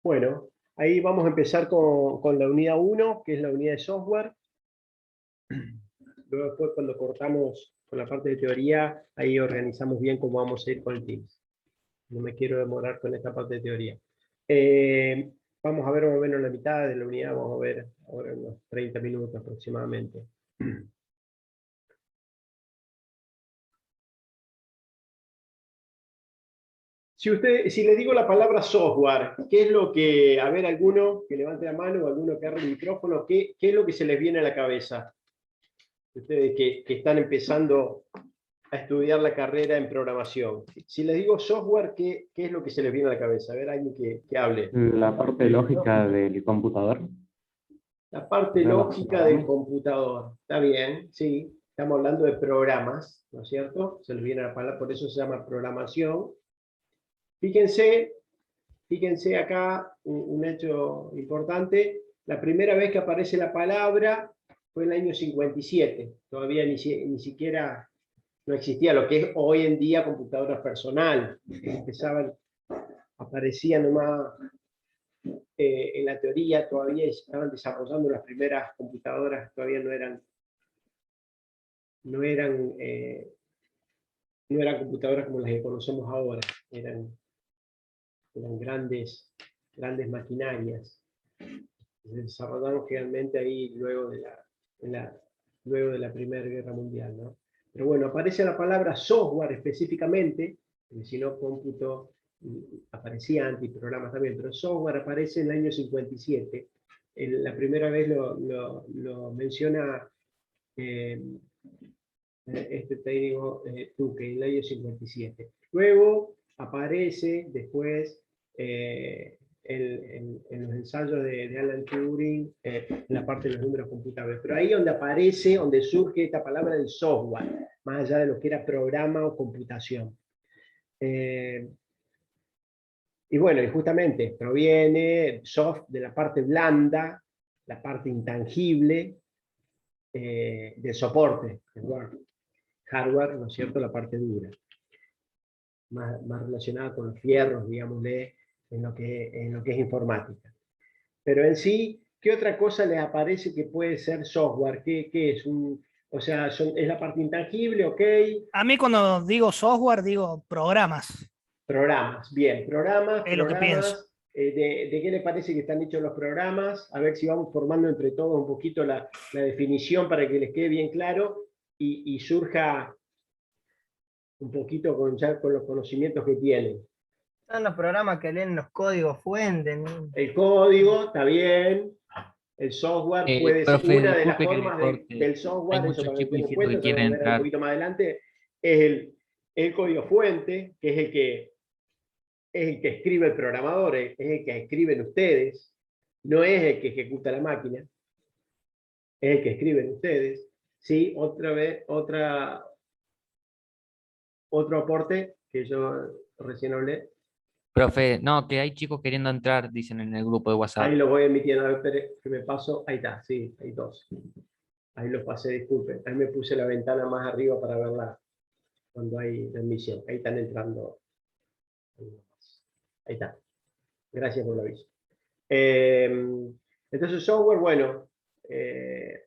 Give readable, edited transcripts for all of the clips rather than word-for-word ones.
Bueno, ahí vamos a empezar con la unidad 1, que es la unidad de software. Luego después, cuando cortamos con la parte de teoría, ahí organizamos bien cómo vamos a ir con el Teams. No me quiero demorar con esta parte de teoría. Vamos a ver más o menos la mitad de la unidad, vamos a ver ahora unos 30 minutos aproximadamente. Si les digo la palabra software, ¿qué es lo que, a ver, alguno que levante la mano o alguno que agarre el micrófono, ¿qué es lo que se les viene a la cabeza? Ustedes que están empezando a estudiar la carrera en programación. Si les digo software, ¿qué es lo que se les viene a la cabeza? A ver, alguien que hable. La parte lógica del computador. La parte Los lógica del programas. computador. Está bien, sí. Estamos hablando de programas, ¿no es cierto? Se les viene a la palabra, por eso se llama programación. Fíjense, fíjense acá un hecho importante. La primera vez que aparece la palabra fue en el año 57. Todavía ni siquiera no existía lo que es hoy en día computadora personal. Empezaban, aparecían nomás en la teoría, todavía estaban desarrollando las primeras computadoras, todavía no eran, no eran computadoras como las que conocemos ahora, eran grandes maquinarias. Se desarrollaron generalmente ahí luego de la Primera Guerra Mundial, ¿no? Pero bueno, aparece la palabra software específicamente, porque si no cómputo aparecía antes, programas también, pero software aparece en el año 57. La primera vez lo menciona este técnico Tuque en el año 57. Luego aparece después en los ensayos de Alan Turing, en la parte de los números computables. Pero ahí donde aparece, donde surge esta palabra del software, más allá de lo que era programa o computación. Y bueno, y justamente proviene soft de la parte blanda, la parte intangible del soporte, hardware, ¿no es cierto?, la parte dura, más relacionada con los fierros, digámosle, en lo que es informática. Pero en sí, ¿qué otra cosa les aparece que puede ser software? ¿Qué es? O sea, ¿es la parte intangible? ¿Ok? A mí cuando digo software, digo programas. Programas, bien, Es lo que pienso. ¿De qué les parece que están hechos los programas? A ver si vamos formando entre todos un poquito la definición para que les quede bien claro y surja un poquito ya con los conocimientos que tienen. Son los programas que leen los códigos fuentes, ¿no? El código, está bien. El software puede ser Profe, una de las disculpe que le formas corte. del Hay software, eso muchos para que chicos tengan en diciendo cuenta, que que lo vamos quieren a ver un entrar. poquito más adelante, es el código fuente, que es el que escribe el programador, es el que escriben ustedes, no es el que ejecuta la máquina, es el que escriben ustedes. Sí, otro aporte que yo recién hablé. Profe, no, que hay chicos queriendo entrar, dicen en el grupo de WhatsApp. Ahí lo voy emitiendo, a ver, espere, que me paso, ahí está, sí, hay dos. Ahí los pasé, disculpen. Ahí me puse la ventana más arriba para verla cuando hay la emisión. Ahí están entrando. Ahí está. Gracias por el aviso. Entonces, software, bueno,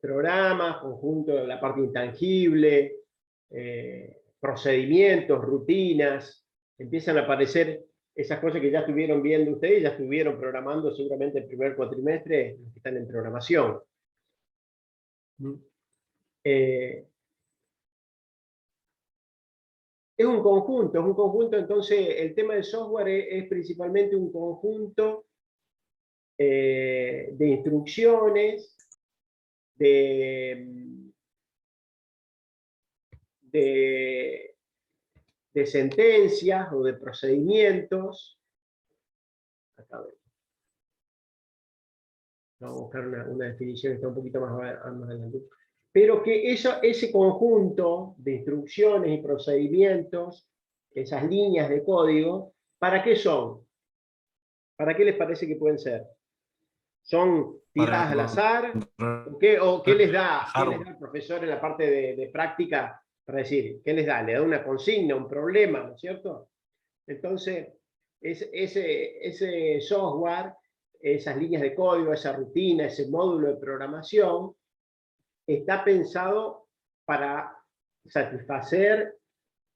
programas, conjunto, la parte intangible, procedimientos, rutinas, empiezan a aparecer esas cosas que ya estuvieron viendo ustedes, ya estuvieron programando seguramente el primer cuatrimestre, los que están en programación. Es un conjunto, entonces el tema del software es principalmente un conjunto de instrucciones, de sentencias o de procedimientos. Acá vamos a buscar una definición que está un poquito más adelante. Pero que ese conjunto de instrucciones y procedimientos, esas líneas de código, ¿para qué son? ¿Para qué les parece que pueden ser? ¿Son tiradas al azar? ¿O qué les da el profesor en la parte de práctica para decir? ¿Qué les da? ¿Le da una consigna, un problema, ¿no es cierto? Entonces, ese software esas líneas de código, esa rutina, ese módulo de programación, está pensado para satisfacer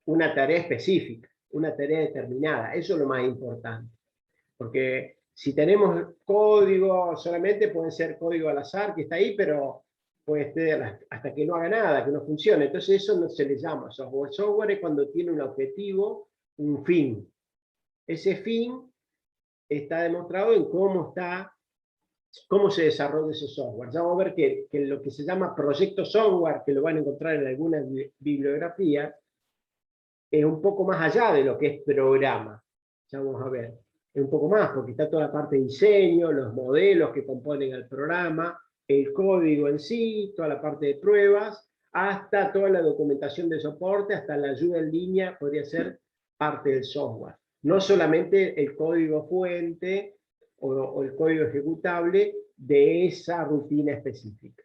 una tarea específica, una tarea determinada. Eso es lo más importante. Porque si tenemos código, solamente puede ser código al azar que está ahí, pero puede estar hasta que no haga nada, que no funcione. Entonces eso no se le llama software. Software es cuando tiene un objetivo, un fin. Ese fin está demostrado en cómo se desarrolla ese software. Ya vamos a ver que lo que se llama proyecto software, que lo van a encontrar en algunas bibliografías, es un poco más allá de lo que es programa. Ya vamos a ver. Es un poco más, porque está toda la parte de diseño, los modelos que componen el programa, el código en sí, toda la parte de pruebas, hasta toda la documentación de soporte, hasta la ayuda en línea, podría ser parte del software. No solamente el código fuente o el código ejecutable de esa rutina específica.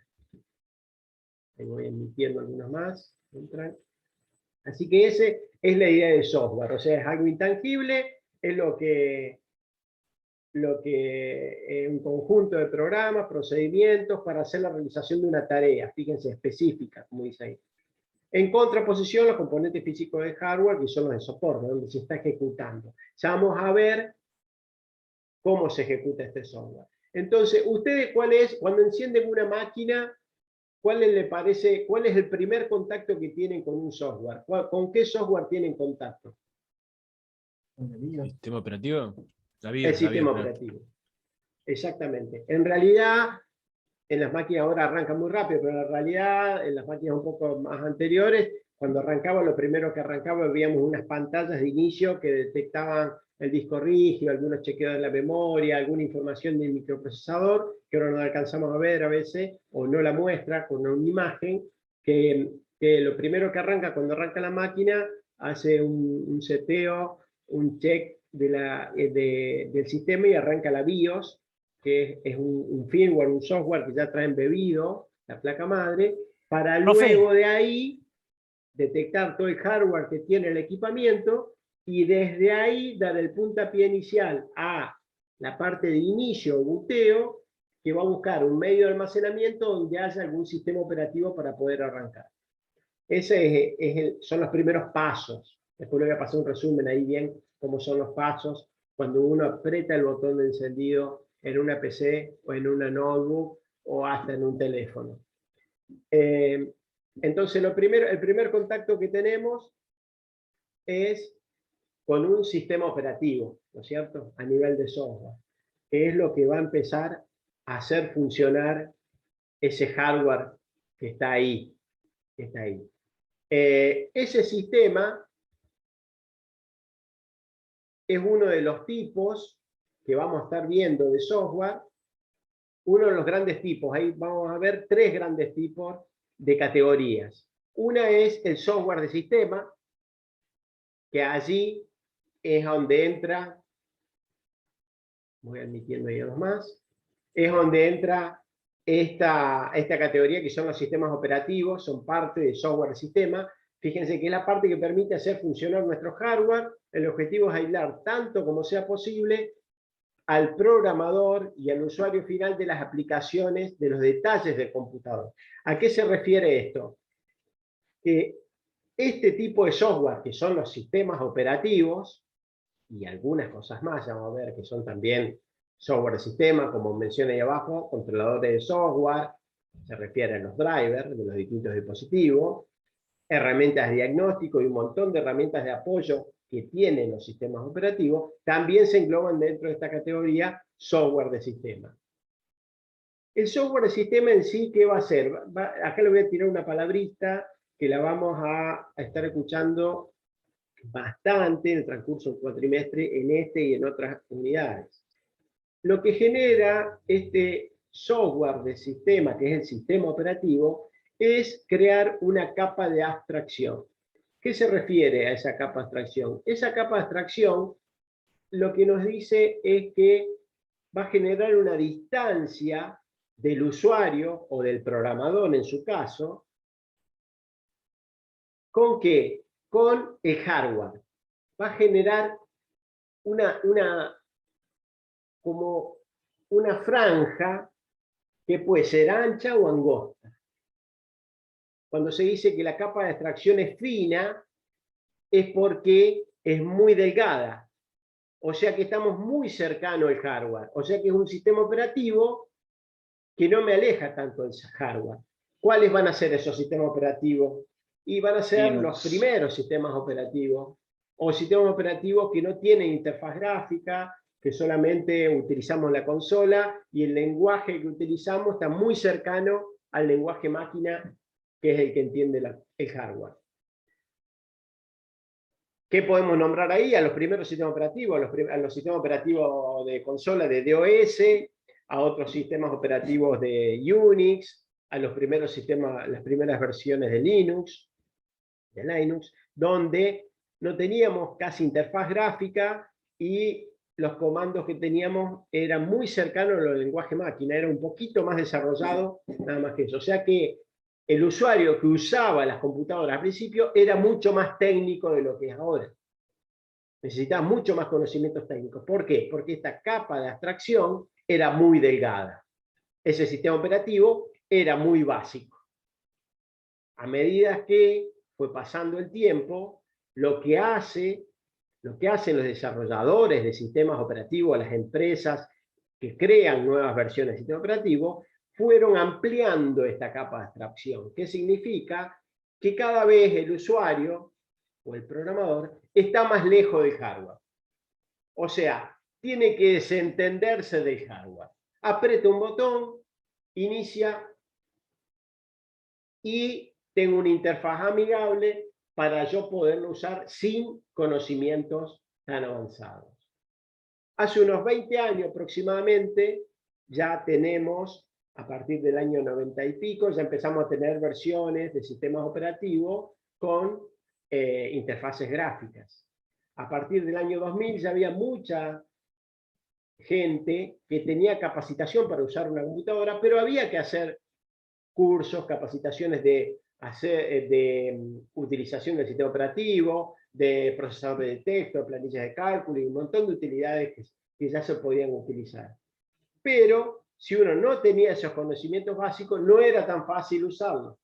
Ahí voy emitiendo algunos más. Entran. Así que esa es la idea del software. O sea, es algo intangible, es lo que un conjunto de programas, procedimientos para hacer la realización de una tarea, fíjense, específica, como dice ahí. En contraposición, los componentes físicos de hardware, que son los de soporte, donde se está ejecutando. Ya vamos a ver cómo se ejecuta este software. Entonces, ¿ustedes cuando encienden una máquina, cuál es el primer contacto que tienen con un software? ¿Con qué software tienen contacto? ¿Sistema operativo? El sistema operativo. Exactamente. En realidad, en las máquinas ahora arrancan muy rápido, pero en realidad, en las máquinas un poco más anteriores, cuando arrancaba, lo primero que arrancaba, veíamos unas pantallas de inicio que detectaban el disco rígido, algunos chequeos de la memoria, alguna información del microprocesador, que ahora no alcanzamos a ver a veces, o no la muestra con una imagen, que lo primero que arranca, cuando arranca la máquina, hace un seteo, un check del sistema y arranca la BIOS, que es un firmware, un software que ya trae embebido la placa madre, para luego de ahí detectar todo el hardware que tiene el equipamiento y desde ahí dar el puntapié inicial a la parte de inicio o buteo, que va a buscar un medio de almacenamiento donde haya algún sistema operativo para poder arrancar. Ese son los primeros pasos. Después le voy a pasar un resumen ahí bien cómo son los pasos cuando uno aprieta el botón de encendido en una PC o en una notebook o hasta en un teléfono. Entonces, el primer contacto que tenemos es con un sistema operativo, ¿no es cierto? A nivel de software, que es lo que va a empezar a hacer funcionar ese hardware que está ahí. Ese sistema es uno de los tipos que vamos a estar viendo de software, uno de los grandes tipos. Ahí vamos a ver tres grandes tipos de categorías. Una es el software de sistema, que allí es donde entra, voy admitiendo ahí a los más, es donde entra esta categoría que son los sistemas operativos, son parte de software de sistema. Fíjense que es la parte que permite hacer funcionar nuestro hardware. El objetivo es aislar tanto como sea posible al programador y al usuario final de las aplicaciones, de los detalles del computador. ¿A qué se refiere esto? Que este tipo de software, que son los sistemas operativos, y algunas cosas más, ya vamos a ver que son también software de sistema, como mencioné ahí abajo, controladores de software, se refiere a los drivers de los distintos dispositivos, herramientas de diagnóstico y un montón de herramientas de apoyo que tienen los sistemas operativos, también se engloban dentro de esta categoría software de sistema. El software de sistema en sí, ¿qué va a hacer? Acá le voy a tirar una palabrita que la vamos a estar escuchando bastante en el transcurso del cuatrimestre en este y en otras unidades. Lo que genera este software de sistema, que es el sistema operativo, es crear una capa de abstracción. ¿Qué se refiere a esa capa de abstracción? Esa capa de abstracción lo que nos dice es que va a generar una distancia del usuario o del programador en su caso. ¿Con qué? Con el hardware. Va a generar como una franja que puede ser ancha o angosta. Cuando se dice que la capa de abstracción es fina, es porque es muy delgada. O sea que estamos muy cercanos al hardware. O sea que es un sistema operativo que no me aleja tanto del hardware. ¿Cuáles van a ser esos sistemas operativos? Y van a ser Linux. los primeros sistemas operativos, o sistemas operativos que no tienen interfaz gráfica, que solamente utilizamos la consola, y el lenguaje que utilizamos está muy cercano al lenguaje máquina, que es el que entiende el hardware. ¿Qué podemos nombrar ahí? A los primeros sistemas operativos, a los sistemas operativos de consola de DOS, a otros sistemas operativos de Unix, a los primeros sistemas, las primeras versiones de Linux, donde no teníamos casi interfaz gráfica y los comandos que teníamos eran muy cercanos al lenguaje máquina, era un poquito más desarrollado, nada más que eso. O sea que el usuario que usaba las computadoras al principio era mucho más técnico de lo que es ahora. Necesitaba mucho más conocimientos técnicos. ¿Por qué? Porque esta capa de abstracción era muy delgada. Ese sistema operativo era muy básico. A medida que fue pasando el tiempo, lo que hacen los desarrolladores de sistemas operativos, las empresas que crean nuevas versiones de sistema operativo, fueron ampliando esta capa de abstracción. ¿Qué significa? Que cada vez el usuario o el programador está más lejos del hardware. O sea, tiene que desentenderse del hardware. Aprieta un botón, inicia y tengo una interfaz amigable para yo poderlo usar sin conocimientos tan avanzados. Hace unos 20 años aproximadamente ya tenemos, a partir del año 90 y pico, ya empezamos a tener versiones de sistemas operativos con interfaces gráficas. A partir del año 2000 ya había mucha gente que tenía capacitación para usar una computadora, pero había que hacer cursos, capacitaciones de utilización del sistema operativo, de procesador de texto, planillas de cálculo y un montón de utilidades que ya se podían utilizar. Pero si uno no tenía esos conocimientos básicos, no era tan fácil usarlo.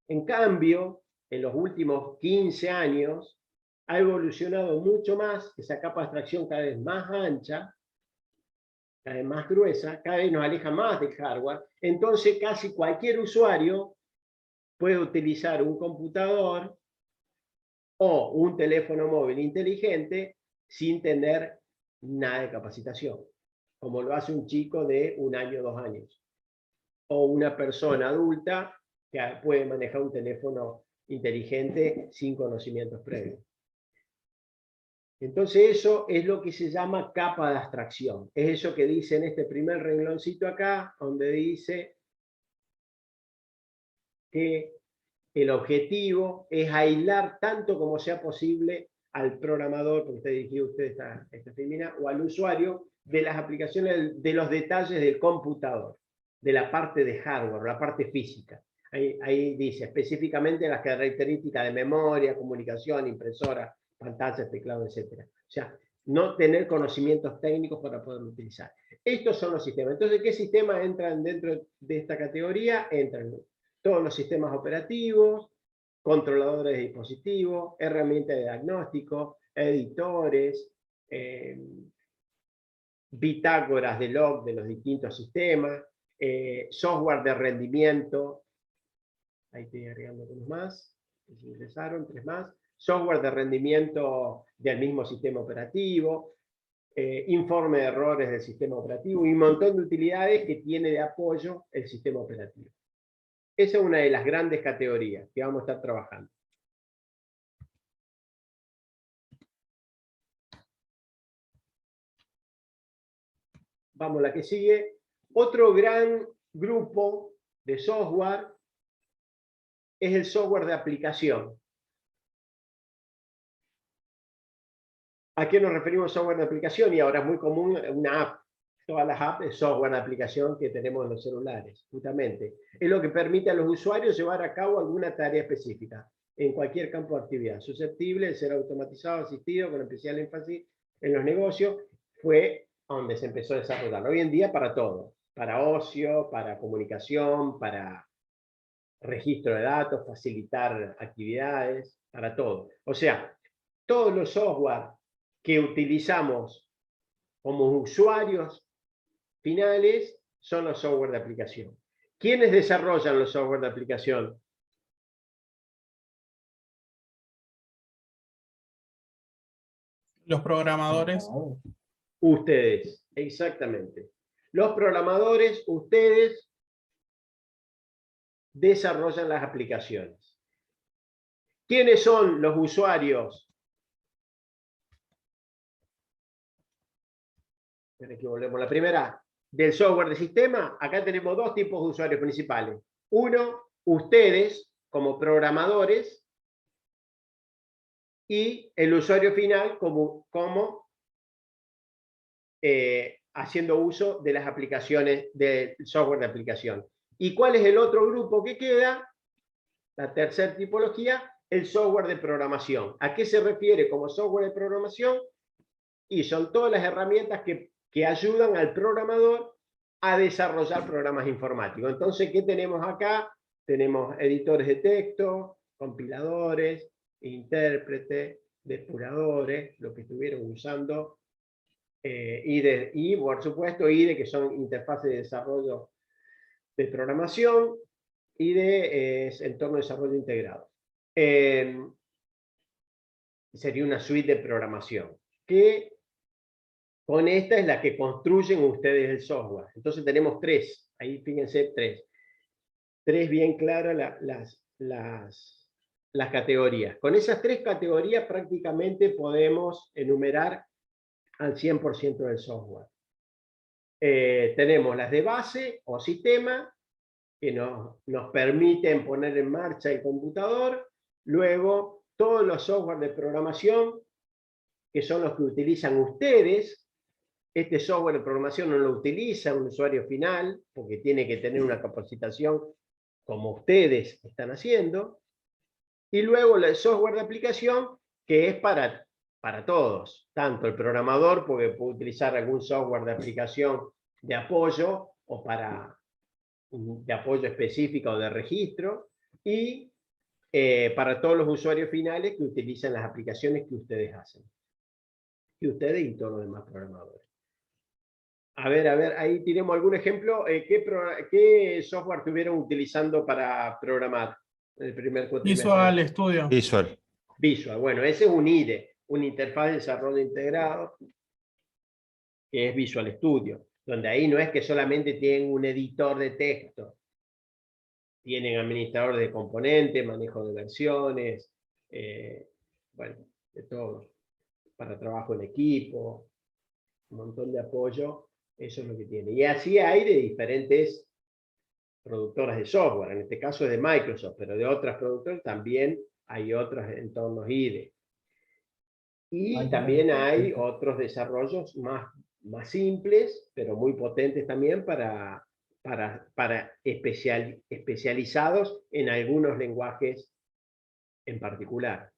En cambio, en los últimos 15 años, ha evolucionado mucho más, esa capa de abstracción cada vez más ancha, cada vez más gruesa, cada vez nos aleja más del hardware. Entonces casi cualquier usuario puede utilizar un computador o un teléfono móvil inteligente sin tener nada de capacitación, como lo hace un chico de 1 año, 2 años, o una persona adulta que puede manejar un teléfono inteligente sin conocimientos previos. Entonces eso es lo que se llama capa de abstracción. Es eso que dice en este primer rengloncito acá, donde dice que el objetivo es aislar tanto como sea posible al programador, porque está dirigido usted esta femenina, o al usuario, de las aplicaciones, de los detalles del computador, de la parte de hardware, la parte física. Ahí dice específicamente las características de memoria, comunicación, impresora, pantallas, teclado, etc. O sea, no tener conocimientos técnicos para poderlo utilizar. Estos son los sistemas. Entonces, ¿qué sistemas entran dentro de esta categoría? Entran todos los sistemas operativos, controladores de dispositivos, herramientas de diagnóstico, editores, bitácoras de log de los distintos sistemas, software de rendimiento, ahí estoy agregando unos más, que se ingresaron, 3 más, software de rendimiento del mismo sistema operativo, informe de errores del sistema operativo y un montón de utilidades que tiene de apoyo el sistema operativo. Esa es una de las grandes categorías que vamos a estar trabajando. Vamos a la que sigue. Otro gran grupo de software es el software de aplicación. ¿A qué nos referimos software de aplicación? Y ahora es muy común una app. Todas las apps es software de aplicación que tenemos en los celulares, justamente. Es lo que permite a los usuarios llevar a cabo alguna tarea específica en cualquier campo de actividad, susceptible de ser automatizado, asistido, con especial énfasis en los negocios. Fue donde se empezó a desarrollar. Hoy en día para todo, para ocio, para comunicación, para registro de datos, facilitar actividades, para todo. O sea, todos los software que utilizamos como usuarios finales son los software de aplicación. ¿Quiénes desarrollan los software de aplicación? Los programadores. Ustedes, exactamente. Los programadores, ustedes desarrollan las aplicaciones. ¿Quiénes son los usuarios? Aquí volvemos a la primera. Del software de sistema, acá tenemos dos tipos de usuarios principales. Uno, ustedes como programadores, y el usuario final como haciendo uso de las aplicaciones, del software de aplicación. ¿Y cuál es el otro grupo que queda? La tercera tipología, el software de programación. ¿A qué se refiere como software de programación? Y son todas las herramientas que ayudan al programador a desarrollar programas informáticos. Entonces, ¿qué tenemos acá? Tenemos editores de texto, compiladores, intérpretes, depuradores, lo que estuvieron usando, y por supuesto IDE, que son interfaces de desarrollo de programación, IDE es entorno de desarrollo integrado. Sería una suite de programación, que con esta es la que construyen ustedes el software. Entonces tenemos tres, ahí fíjense, tres bien claras las categorías. Con esas tres categorías prácticamente podemos enumerar al 100% del software. Tenemos las de base o sistema, que nos permiten poner en marcha el computador. Luego, todos los software de programación, que son los que utilizan ustedes. Este software de programación no lo utiliza un usuario final, porque tiene que tener una capacitación como ustedes están haciendo. Y luego el software de aplicación, que es para todos, tanto el programador, porque puede utilizar algún software de aplicación de apoyo, o de apoyo específico o de registro, y para todos los usuarios finales que utilizan las aplicaciones que ustedes hacen. Y ustedes y todos los demás programadores. A ver, ahí tenemos algún ejemplo. ¿Qué software estuvieron utilizando para programar en el primer cuatrimestre? Visual Studio. Visual, bueno, ese es un IDE, una interfaz de desarrollo integrado, que es Visual Studio, donde ahí no es que solamente tienen un editor de texto, tienen administrador de componentes, manejo de versiones, bueno, de todo, para trabajo en equipo, un montón de apoyo, eso es lo que tiene. Y así hay de diferentes productoras de software, en este caso es de Microsoft, pero de otras productoras también hay otros entornos IDE. Y también hay otros desarrollos más simples, pero muy potentes también para especializados en algunos lenguajes en particular.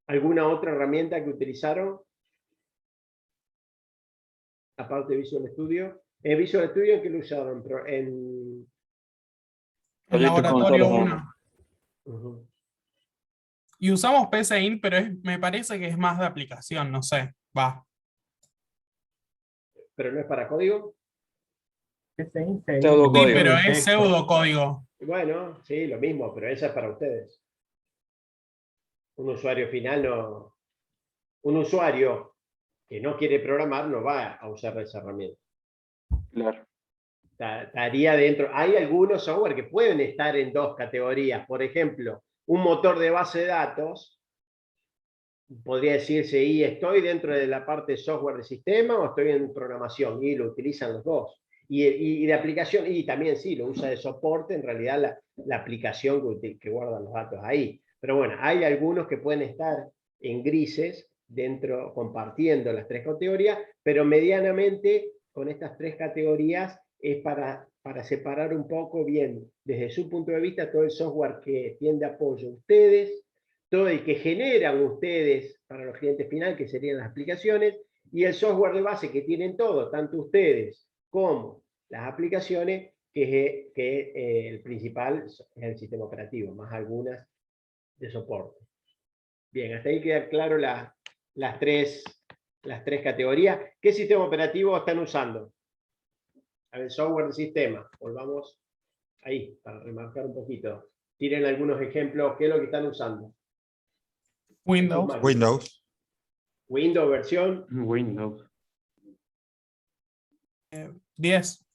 ¿Alguna otra herramienta que utilizaron? Aparte de Visual Studio. ¿En Visual Studio qué lo usaron? En Laboratorio 1. Uh-huh. Y usamos PSInt, pero me parece que es más de aplicación, no sé. Va. ¿Pero no es para código? Sí, pero es pseudocódigo. Bueno, sí, lo mismo, pero esa es para ustedes. Un usuario final no... Un usuario que no quiere programar no va a usar esa herramienta. Claro. Estaría dentro. Hay algunos software que pueden estar en dos categorías. Por ejemplo, un motor de base de datos, podría decirse, y estoy dentro de la parte de software de sistema o estoy en programación, y lo utilizan los dos. Y de aplicación, y también sí, lo usa de soporte, en realidad la aplicación que guarda los datos ahí. Pero bueno, hay algunos que pueden estar en grises, dentro, compartiendo las tres categorías, pero medianamente con estas tres categorías es para separar un poco bien, desde su punto de vista, todo el software que tiende apoyo a ustedes, todo el que generan ustedes para los clientes finales, que serían las aplicaciones, Y el software de base que tienen todos, tanto ustedes como las aplicaciones, que el principal es el sistema operativo, más algunas de soporte. Bien, hasta ahí quedan claro las tres categorías. ¿Qué sistema operativo están usando? A ver, software de sistema. Volvamos ahí, para remarcar un poquito. Tienen algunos ejemplos. ¿Qué es lo que están usando? Windows. Windows. Windows versión. Windows. 10.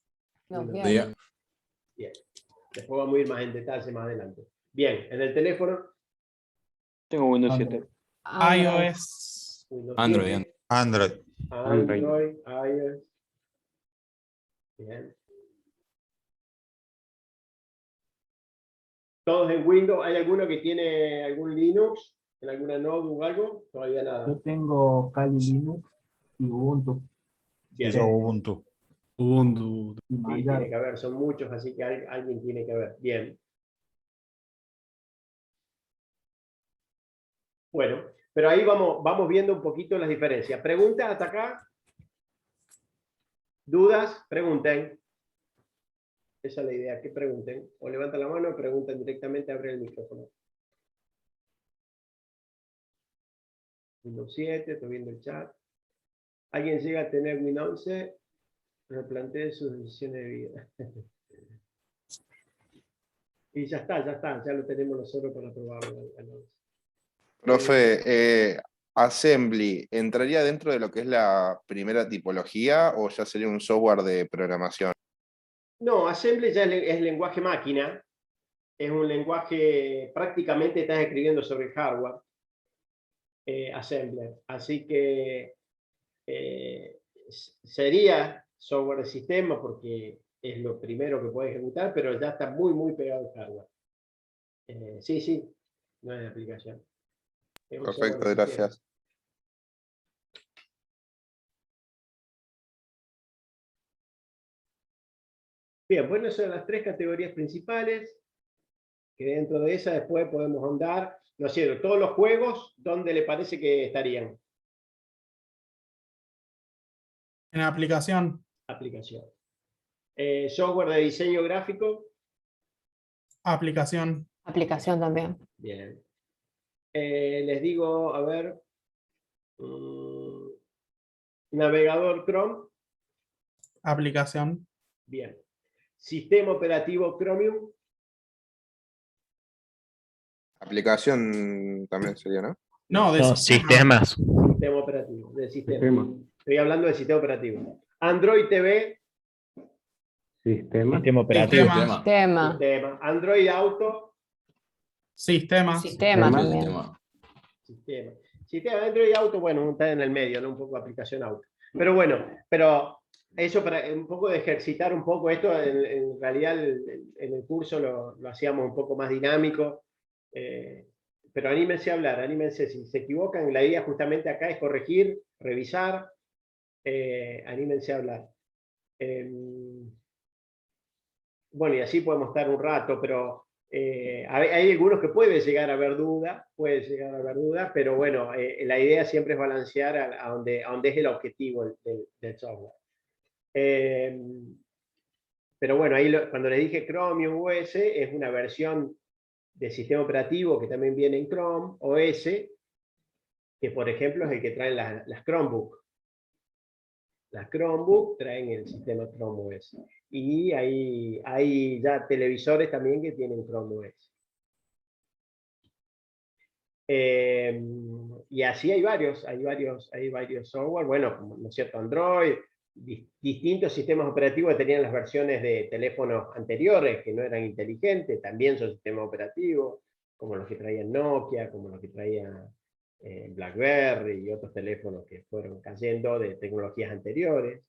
No, Windows. bien. Bien. Después vamos a ir más en detalle más adelante. Bien, en el teléfono. Tengo Windows 7. iOS. Windows Android. 7, Android. Android, iOS. Bien. Todos en Windows. ¿Hay alguno que tiene algún Linux? ¿En alguna notebook o algo? Todavía nada. Yo tengo Kali Linux y Ubuntu. Bien. Yo Ubuntu. Y Sí, Manjaro. tiene que haber, son muchos, así que alguien tiene que haber. Bien. Bueno, pero ahí vamos viendo un poquito las diferencias. ¿Preguntas hasta acá? ¿Dudas? Pregunten. Esa es la idea, que pregunten. O levantan la mano o pregunten directamente, abren el micrófono. Windows 7, estoy viendo el chat. ¿Alguien llega a tener Windows 11? Replantee sus decisiones de vida. Y ya está, ya lo tenemos nosotros para probarlo. Profe, Assembly, ¿entraría dentro de lo que es la primera tipología o ya sería un software de programación? No, Assembly ya es lenguaje máquina. Es un lenguaje, prácticamente estás escribiendo sobre hardware. Assembler. Así que sería software de sistema porque es lo primero que puede ejecutar, pero ya está muy pegado al hardware. Sí, no es de aplicación. Es un software Perfecto, de gracias. sistema. Bien, bueno, esas son las tres categorías principales, que dentro de esas después podemos ahondar. No es cierto, todos los juegos, ¿dónde le parece que estarían? En aplicación. Aplicación. Software de diseño gráfico. Aplicación. Aplicación también. Bien. Les digo, a ver. Navegador Chrome. Aplicación. Bien. Sistema operativo Chromium. Aplicación también sería, ¿no? No, de No, sistema. sistemas. Sistema operativo. Del sistema. Sistema. Estoy hablando del sistema operativo. Android TV. Sistema. Sistema operativo. Sistema. Tema. Sistema. Android Auto. Sistema. Sistema también. Sistema. Sistema Android Auto, bueno, está en el medio, ¿no? Un poco aplicación auto. Pero bueno, eso para un poco de ejercitar un poco esto, en realidad en el curso lo hacíamos un poco más dinámico. Pero anímense a hablar, anímense. Si se equivocan, la idea justamente acá es corregir, revisar. Anímense a hablar. Bueno, y así podemos estar un rato, pero hay algunos que puede llegar a haber duda, pero bueno, la idea siempre es balancear a donde es el objetivo del software. Pero bueno, ahí cuando les dije Chromium OS, es una versión de sistema operativo que también viene en Chrome OS, que por ejemplo es el que traen las Chromebook. Las Chromebook traen el sistema Chrome OS. Y hay ya televisores también que tienen Chrome OS. Y así hay varios software, bueno, como, ¿no es cierto? Android, distintos sistemas operativos que tenían las versiones de teléfonos anteriores que no eran inteligentes, también son sistemas operativos, como los que traían Nokia, como los que traían BlackBerry y otros teléfonos que fueron cayendo de tecnologías anteriores.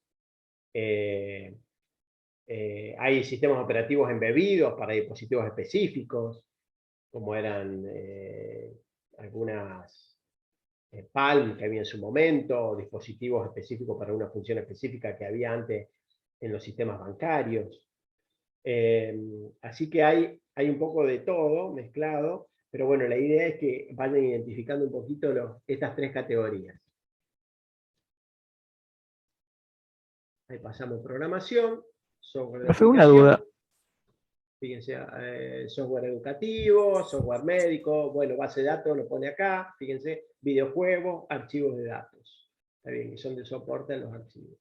Hay sistemas operativos embebidos para dispositivos específicos, como eran algunas Palm que había en su momento, dispositivos específicos para una función específica que había antes en los sistemas bancarios. Así que hay un poco de todo mezclado, pero bueno, la idea es que vayan identificando un poquito estas tres categorías. Ahí pasamos programación, software de Profe, una aplicación. duda. Fíjense, software educativo, software médico, bueno, base de datos lo pone acá, fíjense, videojuegos, archivos de datos. Está bien, que son de soporte a los archivos.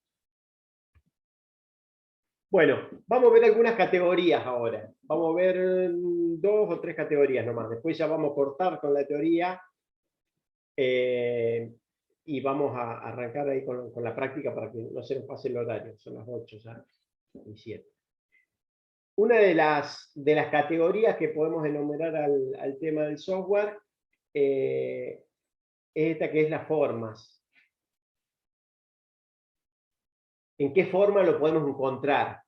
Bueno, vamos a ver algunas categorías ahora. Vamos a ver 2 o 3 categorías nomás. Después ya vamos a cortar con la teoría y vamos a arrancar ahí con la práctica para que no se nos pase el horario. Son las 8 ya y 7. Una de las categorías que podemos enumerar al tema del software es esta que es las formas. ¿En qué forma lo podemos encontrar?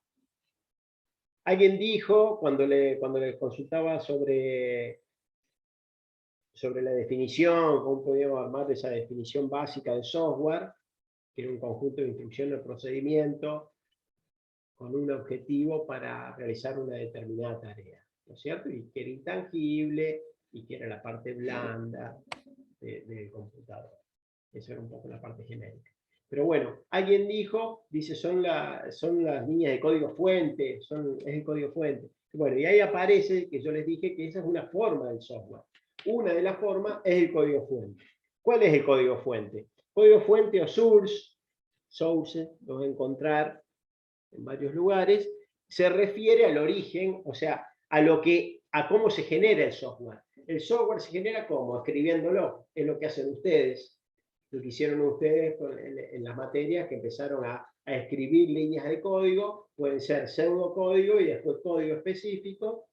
Alguien dijo, cuando le consultaba sobre la definición, cómo podíamos armar esa definición básica de software, que era un conjunto de instrucciones o procedimientos con un objetivo para realizar una determinada tarea, ¿no es cierto? Y que era intangible y que era la parte blanda del computador. Esa era un poco la parte genérica. Pero bueno, alguien dice, son las líneas de código fuente, es el código fuente. Bueno, y ahí aparece que yo les dije que esa es una forma del software. Una de las formas es el código fuente. ¿Cuál es el código fuente? Código fuente o source, lo vas a encontrar en varios lugares, se refiere al origen, o sea, a cómo se genera el software. El software se genera ¿cómo? Escribiéndolo. Es lo que hacen ustedes. Lo que hicieron ustedes en las materias que empezaron a escribir líneas de código, pueden ser pseudocódigo y después código específico,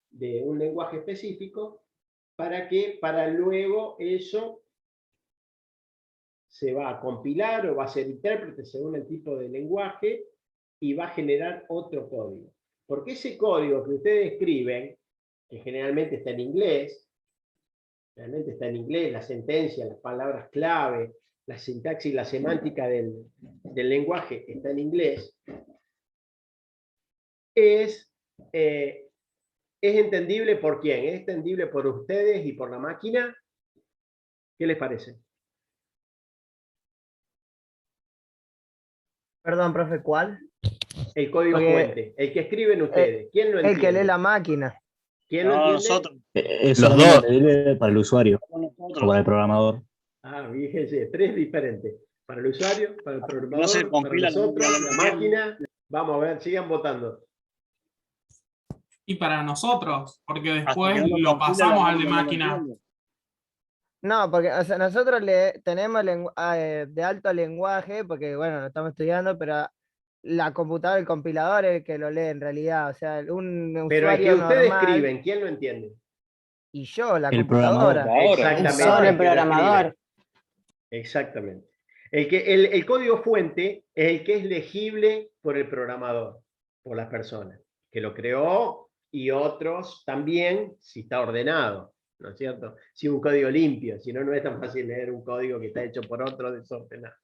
de un lenguaje específico, para luego eso se va a compilar o va a ser intérprete según el tipo de lenguaje y va a generar otro código. Porque ese código que ustedes escriben, que generalmente está en inglés, la sentencia, las palabras clave, la sintaxis y la semántica del lenguaje está en inglés, es entendible por quién, es entendible por ustedes y por la máquina. ¿Qué les parece? Perdón, profe, ¿cuál? El código Porque, fuente, el que escriben ustedes. ¿Quién lo el entiende? que lee la máquina. ¿Quién lo entiende? Nosotros. Es Los solamente dos. entendible para el usuario o Nosotros. para el programador. Ah, fíjense, 3 diferentes. Para el usuario, para el programador, No se para compila nosotros, la la máquina. Vamos a ver, sigan votando. Y para nosotros, porque Hasta después que no lo compila, pasamos la al de no lo máquina. entiende. No, porque o sea, nosotros tenemos de alto lenguaje, porque bueno, lo estamos estudiando, pero la computadora, el compilador es el que lo lee en realidad. O sea, un Pero el que usuario ustedes normal escriben, ¿quién lo entiende? y yo, la El computadora. programador. Exactamente. Solo el que lo programador. escribe. Exactamente. El código fuente es el que es legible por el programador, por las personas, que lo creó y otros también, si está ordenado, ¿no es cierto? Si un código limpio, si no, no es tan fácil leer un código que está hecho por otro desordenado.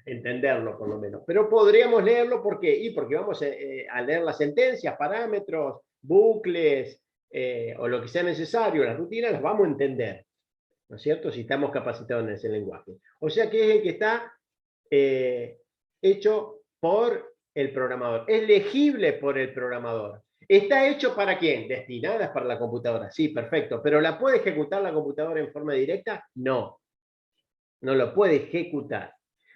Entenderlo, por lo menos. Pero podríamos leerlo, ¿por qué? Y porque vamos a leer las sentencias, parámetros, bucles, o lo que sea necesario, las rutinas, las vamos a entender, ¿no es cierto? Si estamos capacitados en ese lenguaje. O sea que es el que está hecho por el programador. Es legible por el programador. ¿Está hecho para quién? Destinadas para la computadora. Sí, perfecto. ¿Pero la puede ejecutar la computadora en forma directa? No. No lo puede ejecutar.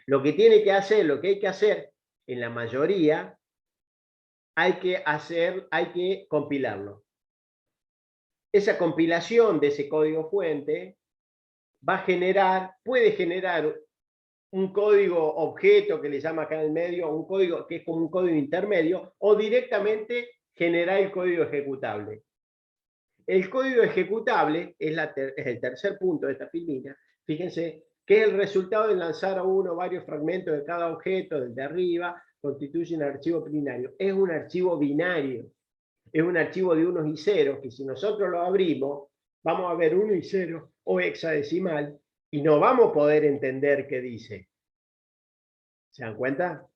Lo que tiene que hacer, lo que hay que hacer, en la mayoría, hay que compilarlo. Esa compilación de ese código fuente puede generar un código objeto que le llama acá en el medio, un código que es como un código intermedio, o directamente generar el código ejecutable. El código ejecutable es el tercer punto de esta filmina. Fíjense que es el resultado de lanzar a uno varios fragmentos de cada objeto, del de arriba, constituye un archivo binario. Es un archivo binario. Es un archivo de unos y ceros, que si nosotros lo abrimos, vamos a ver 1 y 0 o hexadecimal, y no vamos a poder entender qué dice. ¿Se dan cuenta?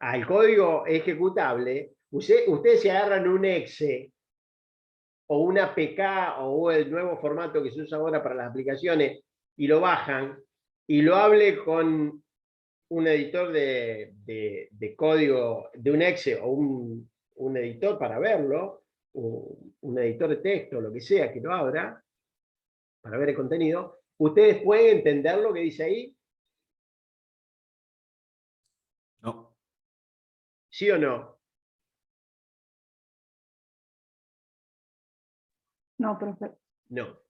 Al código ejecutable, ustedes se agarran un exe, o una PK, o el nuevo formato que se usa ahora para las aplicaciones, y lo bajan, y lo hable con un editor de código de un exe o un editor para verlo, un editor de texto, lo que sea que lo abra, para ver el contenido, ¿ustedes pueden entender lo que dice ahí? No. ¿Sí o no? No, profe. No,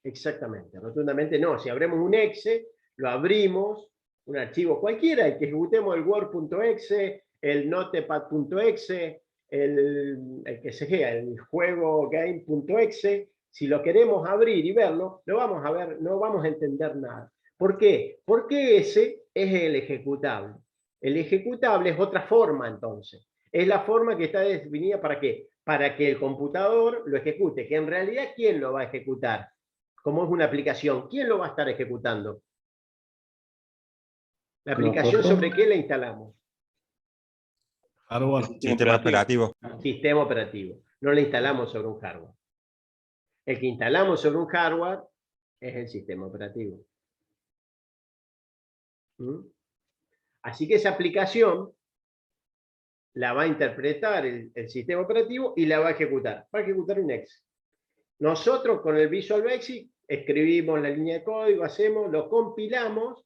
exactamente, rotundamente no. Si abrimos un exe, lo abrimos, un archivo cualquiera, y que ejecutemos el word.exe, el notepad.exe, el que sea, el juego game.exe, si lo queremos abrir y verlo, lo vamos a ver, no vamos a entender nada. ¿Por qué? Porque ese es el ejecutable. El ejecutable es otra forma, entonces. Es la forma que está definida ¿para qué? Para que el computador lo ejecute, que en realidad, ¿quién lo va a ejecutar? Como es una aplicación, ¿quién lo va a estar ejecutando? ¿La aplicación Nosotros. sobre qué la instalamos? Hardware. Sistema operativo. Sistema operativo. No la instalamos sobre un hardware. El que instalamos sobre un hardware es el sistema operativo. ¿Mm? Así que esa aplicación la va a interpretar el sistema operativo y la va a ejecutar. Va a ejecutar un exe. Nosotros con el Visual Basic escribimos la línea de código, hacemos, lo compilamos,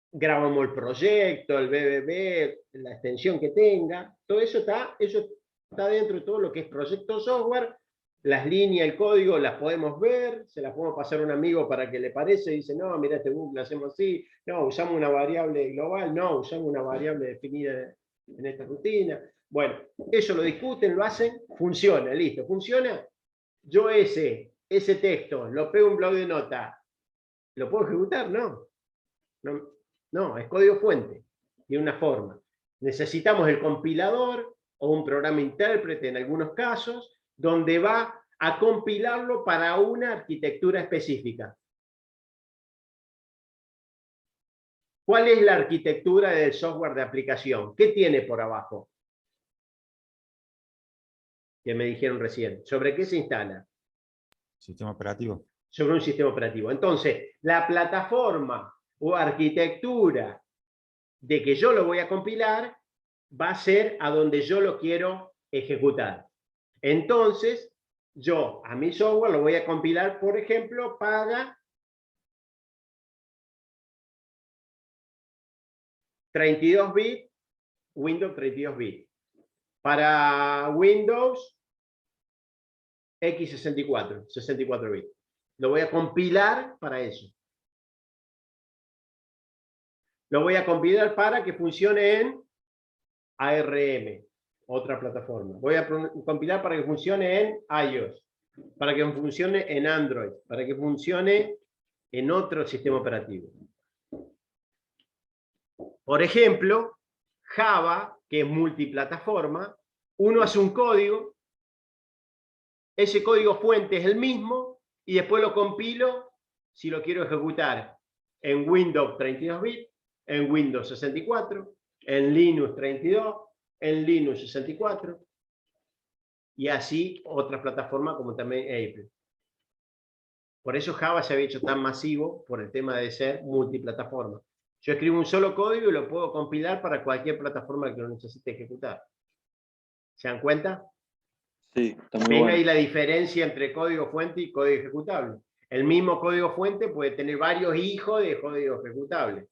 grabamos el proyecto, el BBB, la extensión que tenga, todo eso está dentro de todo lo que es proyecto software. Las líneas, el código, las podemos ver, se las podemos pasar a un amigo para que le parece, dice, no, mira este book lo hacemos así, no, usamos una variable global, no, usamos una variable definida en esta rutina. Bueno, eso lo discuten, lo hacen, funciona, listo, funciona. Yo ese texto lo pego en un blog de nota, ¿lo puedo ejecutar? No. No, es código fuente, de una forma. Necesitamos el compilador o un programa intérprete en algunos casos, donde va a compilarlo para una arquitectura específica. ¿Cuál es la arquitectura del software de aplicación? ¿Qué tiene por abajo? Que me dijeron recién. ¿Sobre qué se instala? Sistema operativo. Sobre un sistema operativo. Entonces, la plataforma o arquitectura de que yo lo voy a compilar va a ser a donde yo lo quiero ejecutar. Entonces, yo a mi software lo voy a compilar, por ejemplo, para 32 bits, Windows 32 bits. Para Windows x64, 64 bits. Lo voy a compilar para eso. Lo voy a compilar para que funcione en ARM, otra plataforma. Voy a compilar para que funcione en iOS, para que funcione en Android, para que funcione en otro sistema operativo. Por ejemplo, Java, que es multiplataforma, uno hace un código, ese código fuente es el mismo, y después lo compilo si lo quiero ejecutar en Windows 32 bits, en Windows 64, en Linux 32, en Linux 64, y así otras plataformas como también Apple. Por eso Java se había hecho tan masivo por el tema de ser multiplataforma. Yo escribo un solo código y lo puedo compilar para cualquier plataforma que lo necesite ejecutar. ¿Se dan cuenta? Sí, está muy Ven bueno. ahí la diferencia entre código fuente y código ejecutable. El mismo código fuente puede tener varios hijos de código ejecutable.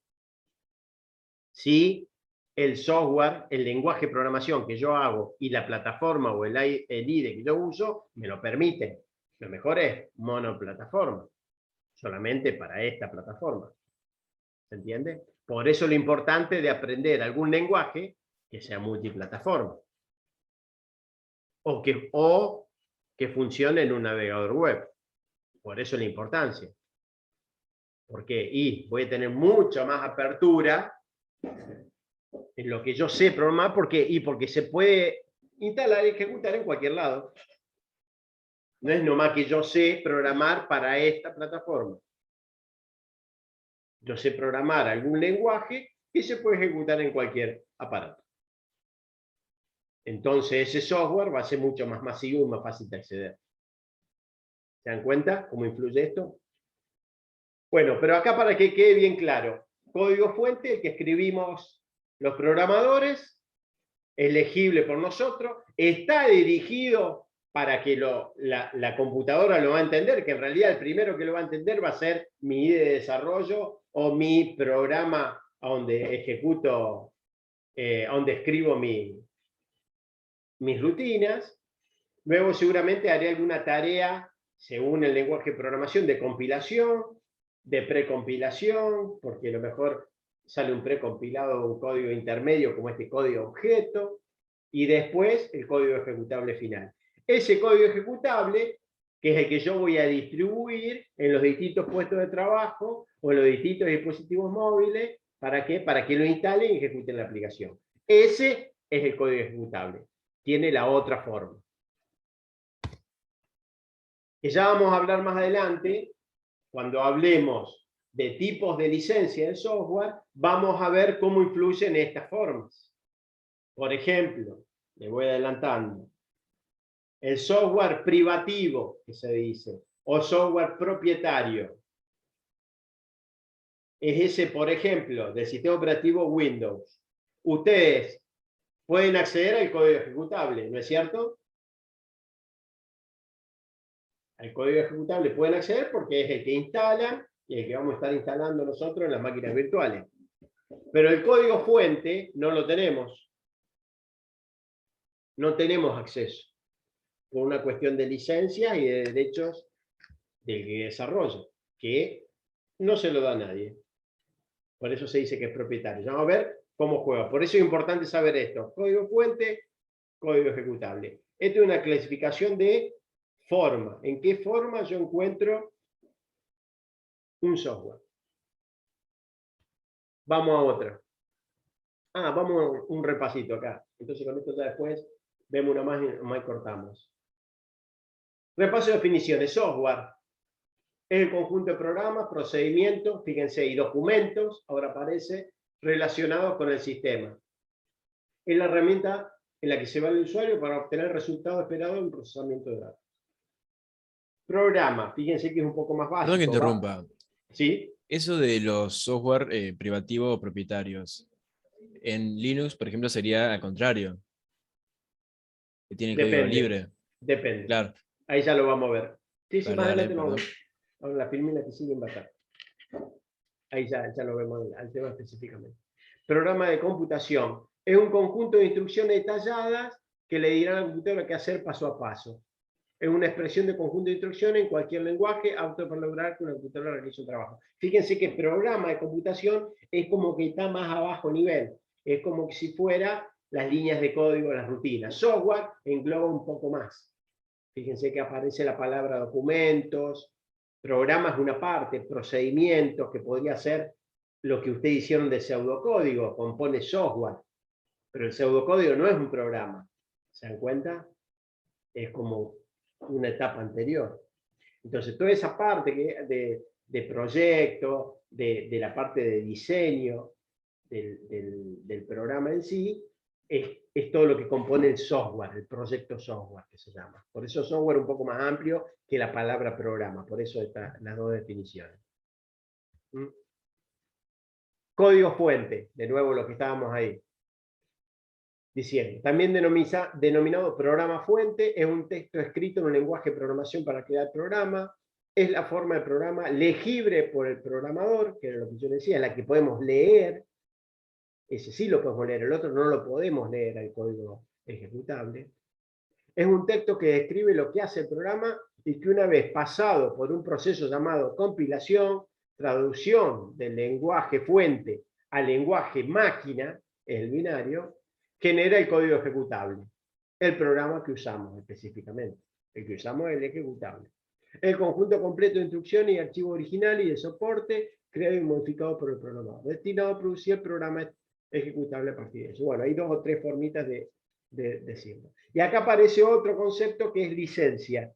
Si el software, el lenguaje de programación que yo hago y la plataforma o el IDE que yo uso me lo permiten. Lo mejor es monoplataforma, solamente para esta plataforma. ¿Se entiende? Por eso lo importante de aprender algún lenguaje que sea multiplataforma. O que funcione en un navegador web. Por eso la importancia. ¿Por qué? Y voy a tener mucha más apertura en lo que yo sé programar, porque se puede instalar y ejecutar en cualquier lado. No es nomás que yo sé programar para esta plataforma. Yo sé programar algún lenguaje que se puede ejecutar en cualquier aparato. Entonces ese software va a ser mucho más masivo y más fácil de acceder. ¿Se dan cuenta cómo influye esto? Bueno, pero acá para que quede bien claro, código fuente, el que escribimos los programadores, es legible por nosotros, está dirigido para que la computadora lo va a entender, que en realidad el primero que lo va a entender va a ser mi IDE de desarrollo o mi programa donde ejecuto, donde escribo mis rutinas. Luego seguramente haré alguna tarea según el lenguaje de programación de compilación, de precompilación, porque a lo mejor sale un precompilado, un código intermedio como este código objeto, y después el código ejecutable final. Ese código ejecutable, que es el que yo voy a distribuir en los distintos puestos de trabajo o en los distintos dispositivos móviles, ¿para qué? Para que lo instalen y ejecuten la aplicación. Ese es el código ejecutable. Tiene la otra forma. Que ya vamos a hablar más adelante, cuando hablemos de tipos de licencia de software, vamos a ver cómo influyen estas formas. Por ejemplo, le voy adelantando, el software privativo, que se dice, o software propietario, es ese, por ejemplo, del sistema operativo Windows. Ustedes pueden acceder al código ejecutable, ¿no es cierto? Al código ejecutable pueden acceder porque es el que instalan y el que vamos a estar instalando nosotros en las máquinas virtuales. Pero el código fuente no lo tenemos. No tenemos acceso. Por una cuestión de licencias y de derechos del que desarrolla, que no se lo da a nadie. Por eso se dice que es propietario. Ya vamos a ver cómo juega. Por eso es importante saber esto. Código fuente, código ejecutable. Esta es una clasificación de forma. ¿En qué forma yo encuentro un software? Vamos a otra. Vamos a un repasito acá. Entonces con esto ya después vemos una más y cortamos. Repaso de definiciones. Software es el conjunto de programas, procedimientos, fíjense, y documentos, ahora aparece, relacionados con el sistema. Es la herramienta en la que se va el usuario para obtener el resultado esperado en un procesamiento de datos. Programa, fíjense que es un poco más básico. Perdón que interrumpa. ¿Sí? Eso de los software privativo o propietarios. En Linux, por ejemplo, sería al contrario. Que tiene código libre. Depende. Claro. Ahí ya lo vamos a ver. Sí, Dale, más adelante perdón. ahora la filmina que sigue va a estar. Ahí ya lo vemos al tema específicamente. Programa de computación. Es un conjunto de instrucciones detalladas que le dirán al computador qué hacer paso a paso. Es una expresión de conjunto de instrucciones en cualquier lenguaje, apto para lograr que una computadora realice un trabajo. Fíjense que programa de computación es como que está más a bajo nivel. Es como que si fuera las líneas de código, las rutinas. Software engloba un poco más. Fíjense que aparece la palabra documentos, programas una parte, procedimientos, que podría ser lo que ustedes hicieron de pseudocódigo, compone software. Pero el pseudocódigo no es un programa. ¿Se dan cuenta? Es como una etapa anterior. Entonces, toda esa parte de proyecto, de la parte de diseño del programa en sí, es todo lo que compone el software, el proyecto software que se llama. Por eso software es un poco más amplio que la palabra programa, por eso están las dos definiciones. Código fuente, de nuevo lo que estábamos ahí diciendo. También denominado programa fuente, es un texto escrito en un lenguaje de programación para crear programa, es la forma de programa legible por el programador, que era lo que yo decía, la que podemos leer. Ese sí lo podemos leer, el otro no lo podemos leer al código ejecutable. Es un texto que describe lo que hace el programa y que una vez pasado por un proceso llamado compilación, traducción del lenguaje fuente al lenguaje máquina, el binario, genera el código ejecutable. El programa que usamos específicamente. El que usamos es el ejecutable. El conjunto completo de instrucciones y archivo original y de soporte creado y modificado por el programador, destinado a producir el programa ejecutable a partir de eso. Bueno, hay dos o tres formitas de decirlo. Y acá aparece otro concepto que es licencia.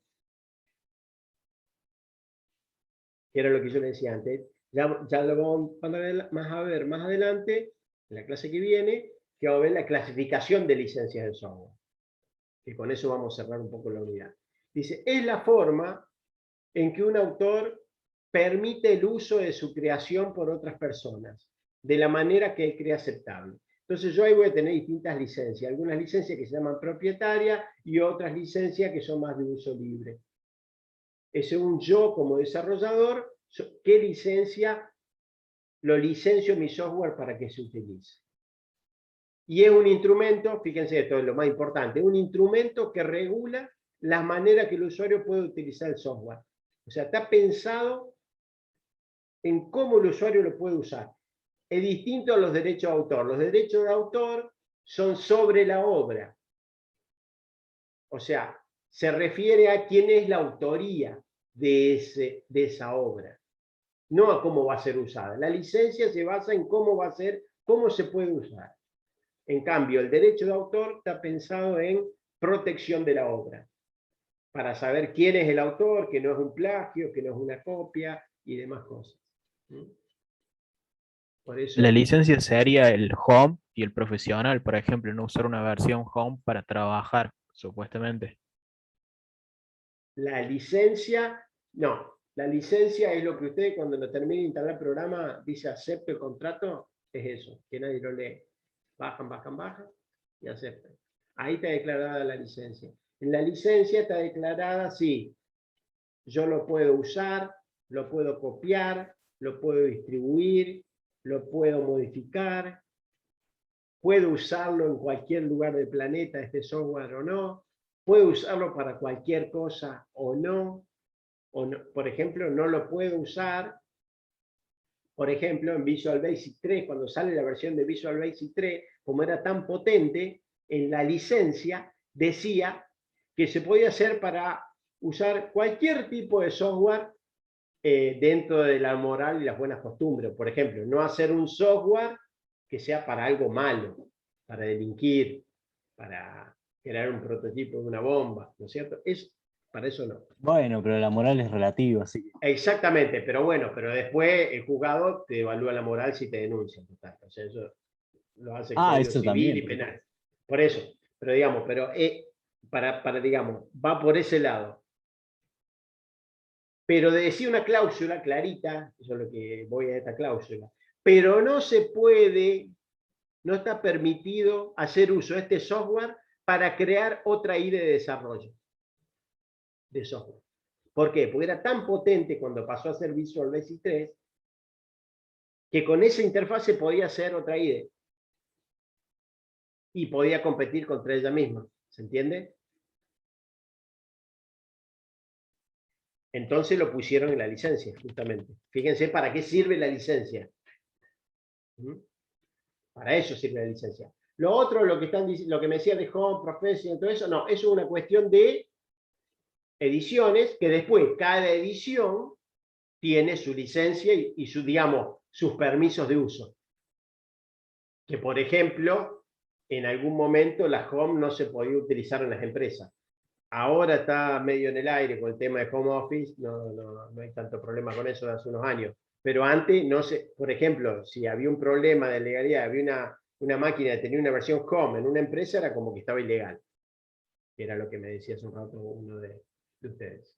Que era lo que yo le decía antes. Ya lo vamos a ver más adelante, en la clase que viene, que va a ver la clasificación de licencias del software. Que con eso vamos a cerrar un poco la unidad. Dice, es la forma en que un autor permite el uso de su creación por otras personas, de la manera que él cree aceptable. Entonces yo ahí voy a tener distintas licencias, algunas licencias que se llaman propietarias y otras licencias que son más de uso libre. Es según yo como desarrollador, qué licencia lo licencio mi software para que se utilice. Y es un instrumento, fíjense, esto es lo más importante, un instrumento que regula las maneras que el usuario puede utilizar el software. O sea, está pensado en cómo el usuario lo puede usar. Es distinto a los derechos de autor. Los derechos de autor son sobre la obra. O sea, se refiere a quién es la autoría de esa obra, no a cómo va a ser usada. La licencia se basa en cómo va a ser, cómo se puede usar. En cambio, el derecho de autor está pensado en protección de la obra, para saber quién es el autor, que no es un plagio, que no es una copia y demás cosas. Por eso, La licencia sería el home y el profesional, por ejemplo, no usar una versión home para trabajar, supuestamente. la licencia, no, la licencia es lo que usted cuando lo termine de instalar el programa dice acepto el contrato, es eso, que nadie lo lee. Bajan y aceptan. Ahí está declarada la licencia. En la licencia está declarada, sí, yo lo puedo usar, lo puedo copiar, lo puedo distribuir, lo puedo modificar, puedo usarlo en cualquier lugar del planeta, este software o no, puedo usarlo para cualquier cosa o no, por ejemplo, no lo puedo usar, por ejemplo, en Visual Basic 3, cuando sale la versión de Visual Basic 3, como era tan potente, en la licencia decía que se podía hacer para usar cualquier tipo de software dentro de la moral y las buenas costumbres. Por ejemplo, no hacer un software que sea para algo malo, para delinquir, para crear un prototipo de una bomba, ¿no es cierto? Para eso no. Bueno, pero la moral es relativa, así que... Exactamente, pero bueno, pero después el juzgado te evalúa la moral si te denuncia. Total. O sea, eso lo hace el Código eso Civil también. y penal. Por eso, pero digamos, digamos, va por ese lado. Pero de decir una cláusula clarita, eso es lo que voy a esta cláusula, pero no se puede, no está permitido hacer uso de este software para crear otra IDE de desarrollo de software. ¿Por qué? Porque era tan potente cuando pasó a ser Visual Basic 3 que con esa interfaz podía hacer otra IDE y podía competir contra ella misma. ¿Se entiende? Entonces lo pusieron en la licencia, justamente. Fíjense para qué sirve la licencia. Para eso sirve la licencia. Lo otro, lo que me decía de Home, Profession, todo eso, no, eso es una cuestión de ediciones, que después cada edición tiene su licencia y digamos, sus permisos de uso. Que, por ejemplo, en algún momento la Home no se podía utilizar en las empresas. Ahora está medio en el aire con el tema de Home Office, no hay tanto problema con eso de hace unos años. Pero antes, no sé, por ejemplo, si había un problema de legalidad, había una máquina que tenía una versión Home en una empresa, era como que estaba ilegal. Era lo que me decía hace un rato uno de ustedes.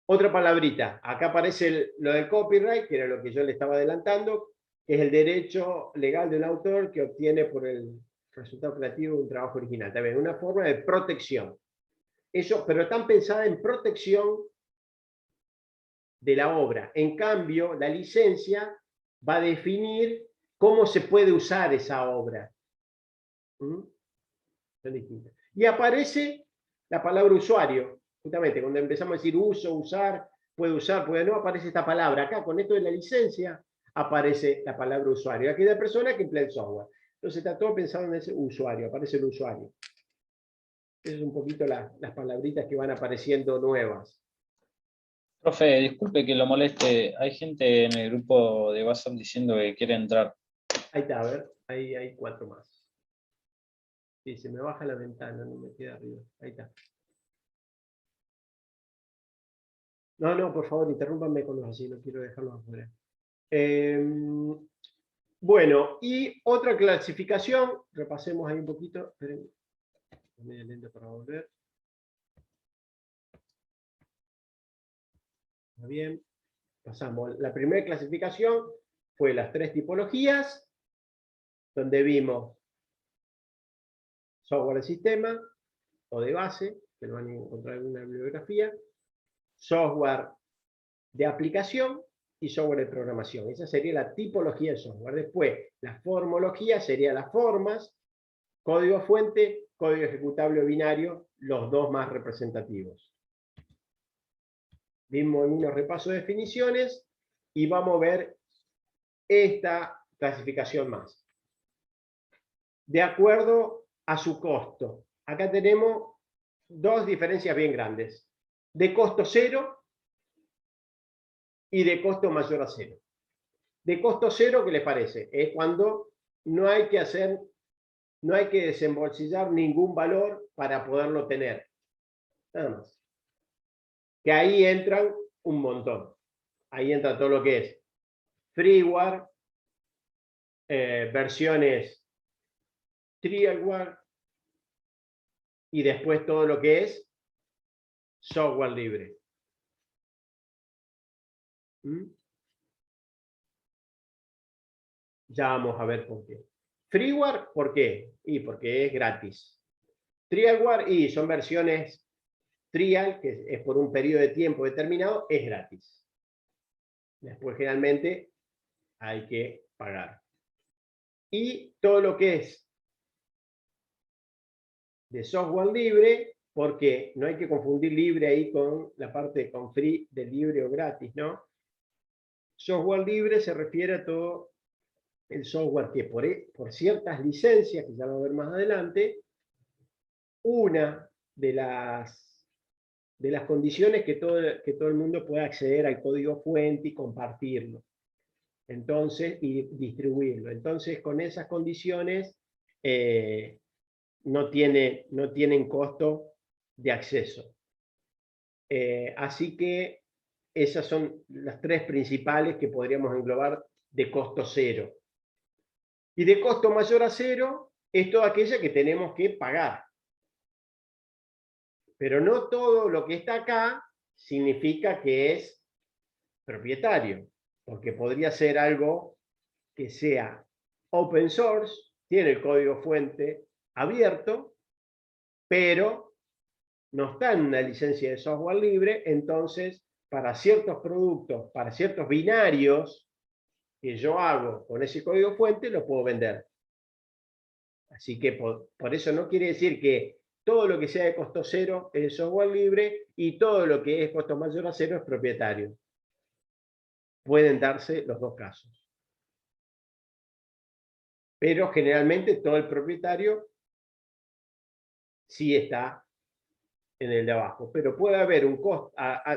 Otra palabrita, acá aparece lo del copyright, que era lo que yo le estaba adelantando, que es el derecho legal del autor que obtiene por el resultado creativo de un trabajo original. También una forma de protección. Eso, pero están pensadas en protección de la obra. En cambio, la licencia va a definir cómo se puede usar esa obra. Son distintas. Y aparece la palabra usuario. Justamente, cuando empezamos a decir uso, usar, puede no, aparece esta palabra. Acá, con esto de la licencia, aparece la palabra usuario. Aquella persona que emplea el software. Entonces está todo pensado en ese usuario, aparece el usuario. Esas son un poquito las palabritas que van apareciendo nuevas. Profe, disculpe que lo moleste. Hay gente en el grupo de WhatsApp diciendo que quiere entrar. Ahí está, a ver, ahí hay 4 más. Sí, se me baja la ventana, no me queda arriba. Ahí está. No, por favor, interrúmpanme con los así, no quiero dejarlos afuera. Bueno, y otra clasificación, repasemos ahí un poquito. Esperen, medio lento para volver. Está bien, pasamos. La primera clasificación fue las 3 tipologías, donde vimos software de sistema o de base, que lo van a encontrar en una bibliografía, software de aplicación y software de programación. Esa sería la tipología de software. Después, la formología sería las formas, código fuente, código ejecutable o binario, los dos más representativos. Vimos en unos repasos de definiciones y vamos a ver esta clasificación más. De acuerdo a su costo. Acá tenemos dos diferencias bien grandes. De costo cero y de costo mayor a cero. De costo cero, ¿qué les parece? Es cuando no hay que desembolsillar ningún valor para poderlo tener. Nada más. Que ahí entran un montón. Ahí entra todo lo que es freeware, versiones trialware y después todo lo que es software libre. Ya vamos a ver por qué. Freeware, ¿por qué? Y porque es gratis. Trialware, y son versiones trial, que es por un periodo de tiempo determinado, es gratis. Después generalmente hay que pagar. Y todo lo que es de software libre, porque no hay que confundir libre ahí con la parte con free de libre o gratis, ¿no? Software libre se refiere a todo el software que por ciertas licencias, que ya vamos a ver más adelante, una de las condiciones que todo el mundo pueda acceder al código fuente y compartirlo. Entonces, y distribuirlo. Entonces, con esas condiciones, no tienen costo de acceso. Así que esas son las 3 principales que podríamos englobar de costo cero. Y de costo mayor a cero es toda aquella que tenemos que pagar. Pero no todo lo que está acá significa que es propietario, porque podría ser algo que sea open source, tiene el código fuente abierto, pero no está en una licencia de software libre. Entonces, para ciertos productos, para ciertos binarios que yo hago con ese código fuente, lo puedo vender. Así que por eso no quiere decir que todo lo que sea de costo cero es software libre y todo lo que es costo mayor a cero es propietario. Pueden darse los dos casos. Pero generalmente todo el propietario sí está en el de abajo. Pero puede haber un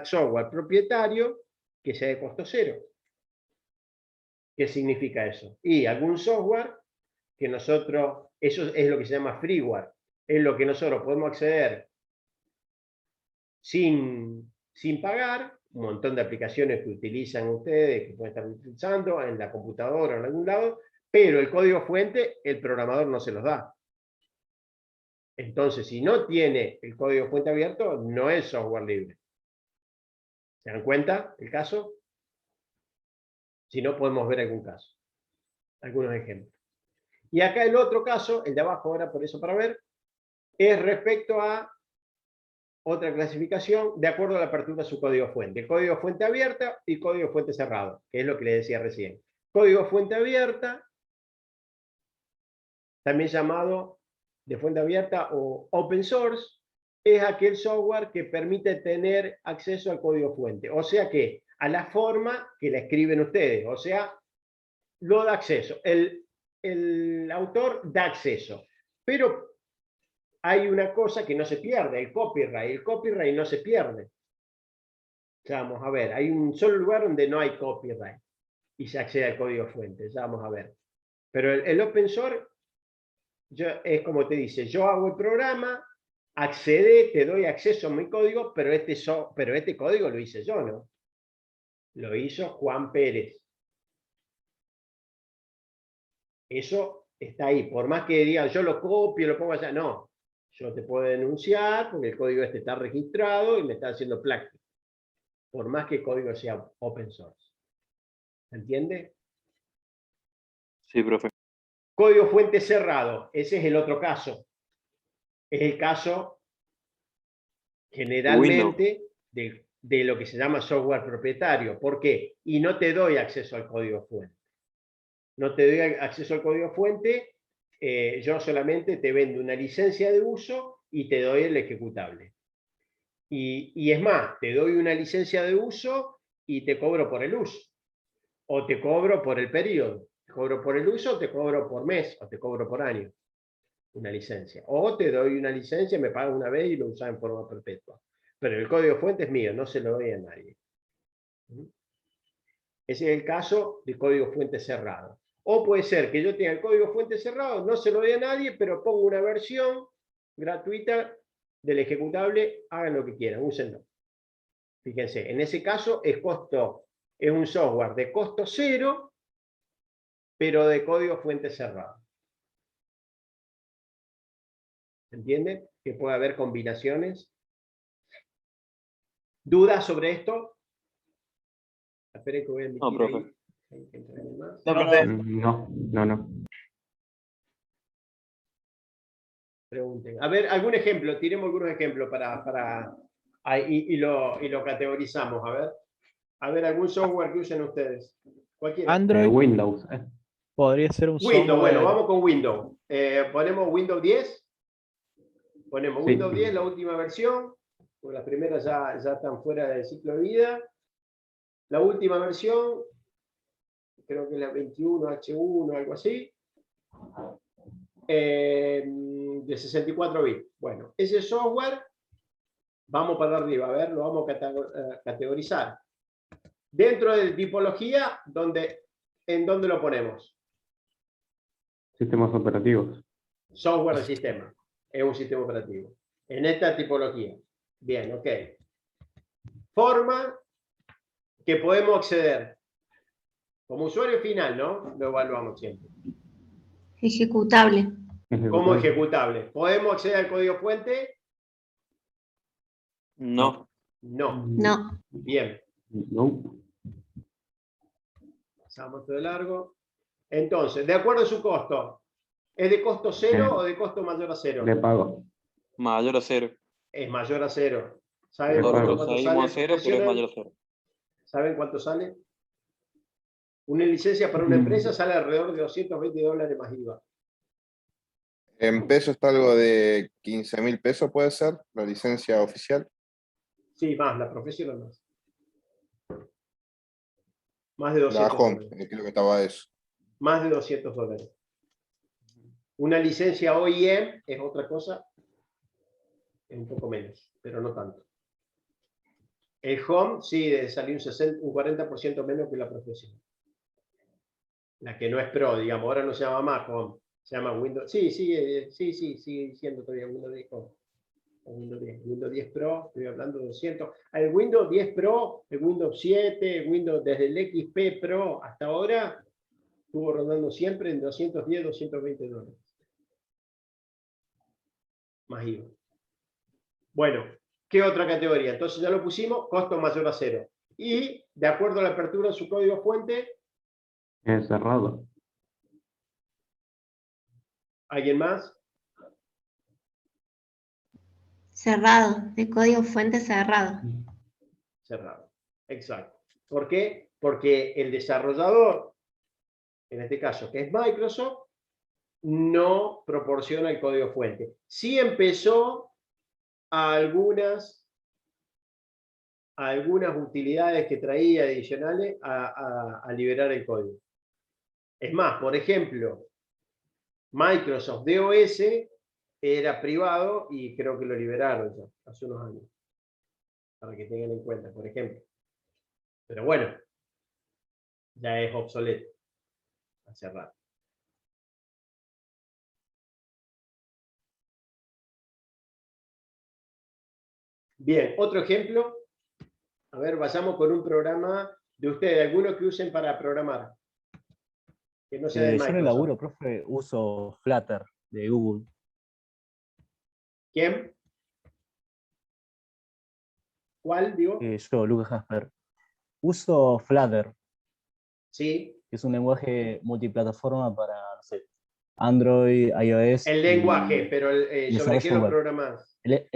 software propietario que sea de costo cero. ¿Qué significa eso? Y algún software que nosotros, eso es lo que se llama freeware, es lo que nosotros podemos acceder sin pagar, un montón de aplicaciones que utilizan ustedes, que pueden estar utilizando en la computadora o en algún lado, pero el código fuente el programador no se los da. Entonces, si no tiene el código fuente abierto, no es software libre. ¿Se dan cuenta el caso? Si no, podemos ver algún caso, algunos ejemplos. Y acá el otro caso, el de abajo ahora, por eso para ver, es respecto a otra clasificación de acuerdo a la apertura de su código fuente. Código fuente abierta y código fuente cerrado, que es lo que les decía recién. Código fuente abierta, también llamado de fuente abierta o open source, es aquel software que permite tener acceso al código fuente. O sea que a la forma que la escriben ustedes. O sea, lo da acceso. El autor da acceso. Pero hay una cosa que no se pierde, el copyright. El copyright no se pierde. Ya vamos a ver. Hay un solo lugar donde no hay copyright y se accede al código fuente. Ya vamos a ver. Pero el open source es como te dice, yo hago el programa, accede, te doy acceso a mi código, pero este código lo hice yo, ¿no? Lo hizo Juan Pérez. Eso está ahí. Por más que digan, yo lo copio, lo pongo allá, no. Yo te puedo denunciar porque el código este está registrado y me está haciendo plagio. Por más que el código sea open source. ¿Se entiende? Sí, profe. Código fuente cerrado, ese es el otro caso. Es el caso generalmente de lo que se llama software propietario. ¿Por qué? Y no te doy acceso al código fuente. No te doy acceso al código fuente, yo solamente te vendo una licencia de uso y te doy el ejecutable. Y es más, te doy una licencia de uso y te cobro por el uso. O te cobro por el periodo. Te cobro por el uso, te cobro por mes o te cobro por año. Una licencia. O te doy una licencia, me pagas una vez y lo usas en forma perpetua. Pero el código fuente es mío, no se lo doy a nadie. Ese es el caso de código fuente cerrado. O puede ser que yo tenga el código fuente cerrado, no se lo doy a nadie, pero pongo una versión gratuita del ejecutable, hagan lo que quieran, úsenlo. Fíjense, en ese caso es un software de costo cero, pero de código fuente cerrado. ¿Se entiende? Que puede haber combinaciones. ¿Dudas sobre esto? Esperen que voy a emitir No, profe. ahí. No, profe. No. Pregunten. A ver, algún ejemplo, tiremos algunos ejemplos y lo categorizamos. A ver, algún software que usen ustedes. Cualquiera. Android Windows. podría ser un Windows, bueno, software. vamos con Windows. Ponemos Windows 10. Ponemos Sí. Windows 10, la última versión. Porque las primeras ya están fuera del ciclo de vida. La última versión, creo que es la 21H1, algo así. De 64 bits. Bueno, ese software, vamos para arriba, a ver, lo vamos a categorizar. Dentro de tipología, ¿en dónde lo ponemos? Sistemas operativos. Software de sistema. Es un sistema operativo. En esta tipología. Bien, ok. Forma que podemos acceder. Como usuario final, ¿no? Lo evaluamos siempre. Ejecutable. Como ejecutable. ¿Podemos acceder al código fuente? No. No. No. Bien. No. Pasamos todo de largo. Entonces, de acuerdo a su costo, ¿es de costo cero o de costo mayor a cero? De pago. Mayor a 0. Es mayor a cero. ¿Saben Nosotros cuánto seguimos sale a 0, pero es profesional? mayor a 0. ¿Saben cuánto sale? Una licencia para una empresa sale alrededor de $220 más IVA. En pesos está algo de 15.000 pesos, puede ser, la licencia oficial. Sí, más, la profesional más. Más de La 200 home, dólares. creo que estaba eso. Más de 200 dólares. Una licencia OEM es otra cosa, es un poco menos, pero no tanto. El home sí salió un 40% menos que la profesional. La que no es pro, digamos, ahora no se llama más home, se llama Windows. Sí, sigue siendo todavía Windows 10 Home. Windows 10 Pro, estoy hablando de 200. El Windows 10 Pro, el Windows 7, el Windows desde el XP Pro hasta ahora, estuvo rondando siempre en 210, 220 dólares. Más IVA. Bueno, ¿qué otra categoría? Entonces ya lo pusimos, costo mayor a 0. Y, de acuerdo a la apertura de su código fuente, Es cerrado. ¿alguien más? Cerrado. De código fuente cerrado. Cerrado. Exacto. ¿Por qué? Porque el desarrollador, en este caso, que es Microsoft, no proporciona el código fuente. Sí empezó a algunas utilidades que traía adicionales a liberar el código. Es más, por ejemplo, Microsoft DOS era privado y creo que lo liberaron ya hace unos años. Para que tengan en cuenta, por ejemplo. Pero bueno, ya es obsoleto. Hace rato. Bien, otro ejemplo. A ver, vayamos con un programa de ustedes, algunos que usen para programar. Que no sea de Yo en el Microsoft. laburo, profe, uso Flutter de Google. ¿Quién? ¿Cuál, digo? Yo, Lucas Jasper. Uso Flutter. Sí. que es un lenguaje multiplataforma para, no sé, Android, iOS. El lenguaje, pero ¿sobre desarrollo qué lo web. programás? ¿El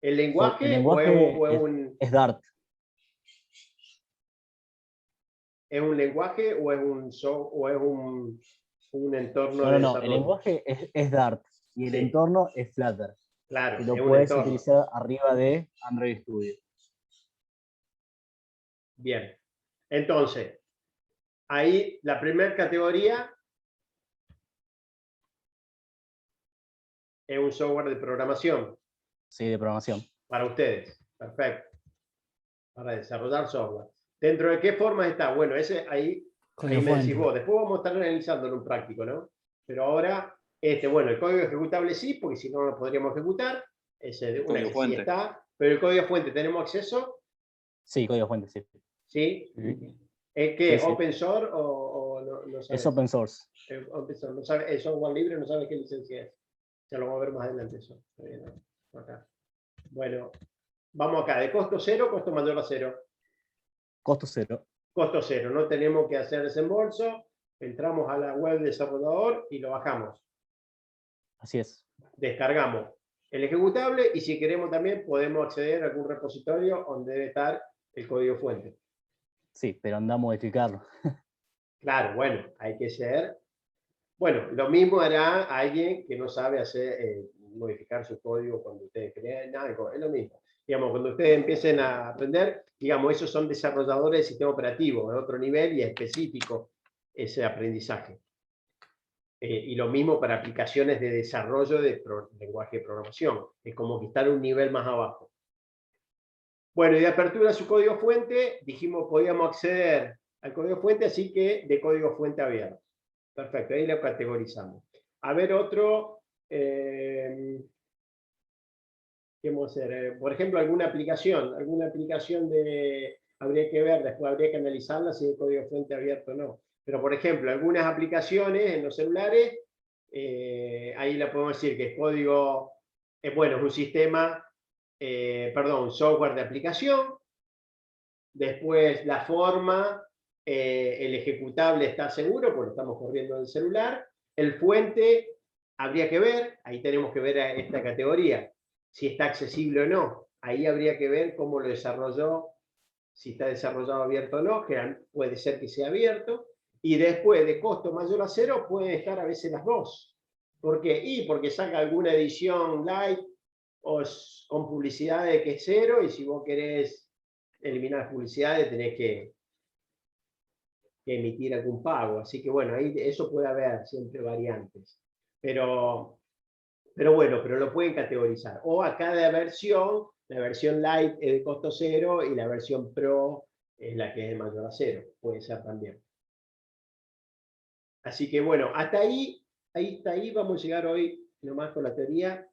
El lenguaje, lenguaje o es un... es Dart. ¿Es un lenguaje o es un entorno No, de no, no. El desarrollo? lenguaje es Dart y el Sí. entorno es Flutter. Claro, Y lo es un puedes entorno. utilizar arriba de Android Studio. Bien. Entonces, ahí la primera categoría es un software de programación Sí, de programación. para ustedes. Perfecto. Para desarrollar software. ¿Dentro de qué forma está? Bueno, ese ahí Código me decís fuente. vos. Después vamos a estar analizando en un práctico, ¿no? Pero ahora, bueno, el código ejecutable sí, porque si no lo podríamos ejecutar. Ese de una Código que fuente. sí está. Pero el código fuente, ¿tenemos acceso? Sí, código fuente, sí. ¿Sí? Sí. ¿Es que Sí, sí. open source o no Es sabes? open source. Open source, no sabe, el software libre no sabe qué licencia es. Ya lo vamos a ver más adelante eso. Está bien, ¿no? Acá. Bueno, vamos acá. De costo cero, costo mayor a cero. Costo cero. Costo cero. No tenemos que hacer desembolso. Entramos a la web del desarrollador y lo bajamos. Así es. Descargamos el ejecutable y si queremos también podemos acceder a algún repositorio donde debe estar el código fuente. Sí, pero anda a modificarlo. Claro, bueno, hay que ser... Bueno, lo mismo hará alguien que no sabe hacer, modificar su código cuando ustedes crean algo. Es lo mismo. Digamos, cuando ustedes empiecen a aprender, digamos, esos son desarrolladores de sistema operativo, de otro nivel y específico ese aprendizaje. Y lo mismo para aplicaciones de desarrollo de lenguaje de programación. Es como que están un nivel más abajo. Bueno, y de apertura a su código fuente, dijimos podíamos acceder al código fuente, así que de código fuente abierto. Perfecto, ahí lo categorizamos. A ver otro. ¿Qué vamos a hacer? Por ejemplo, alguna aplicación habría que ver, después habría que analizarla si el código fuente abierto o no. Pero, por ejemplo, algunas aplicaciones en los celulares, ahí la podemos decir que es código, bueno, es un sistema, perdón, software de aplicación. Después la forma, el ejecutable está seguro porque estamos corriendo en el celular. El fuente habría que ver, ahí tenemos que ver a esta categoría, si está accesible o no. Ahí habría que ver cómo lo desarrolló, si está desarrollado abierto o no, que puede ser que sea abierto. Y después de costo mayor a cero pueden estar a veces las dos. ¿Por qué? Y porque saca alguna edición light o con publicidad de que es cero, y si vos querés eliminar publicidades tenés que emitir algún pago. Así que bueno, ahí eso puede haber siempre variantes. Pero bueno, pero lo pueden categorizar. O a cada versión, la versión light es de costo cero y la versión pro es la que es de mayor a cero. Puede ser también. Así que bueno, hasta ahí vamos a llegar hoy nomás con la teoría.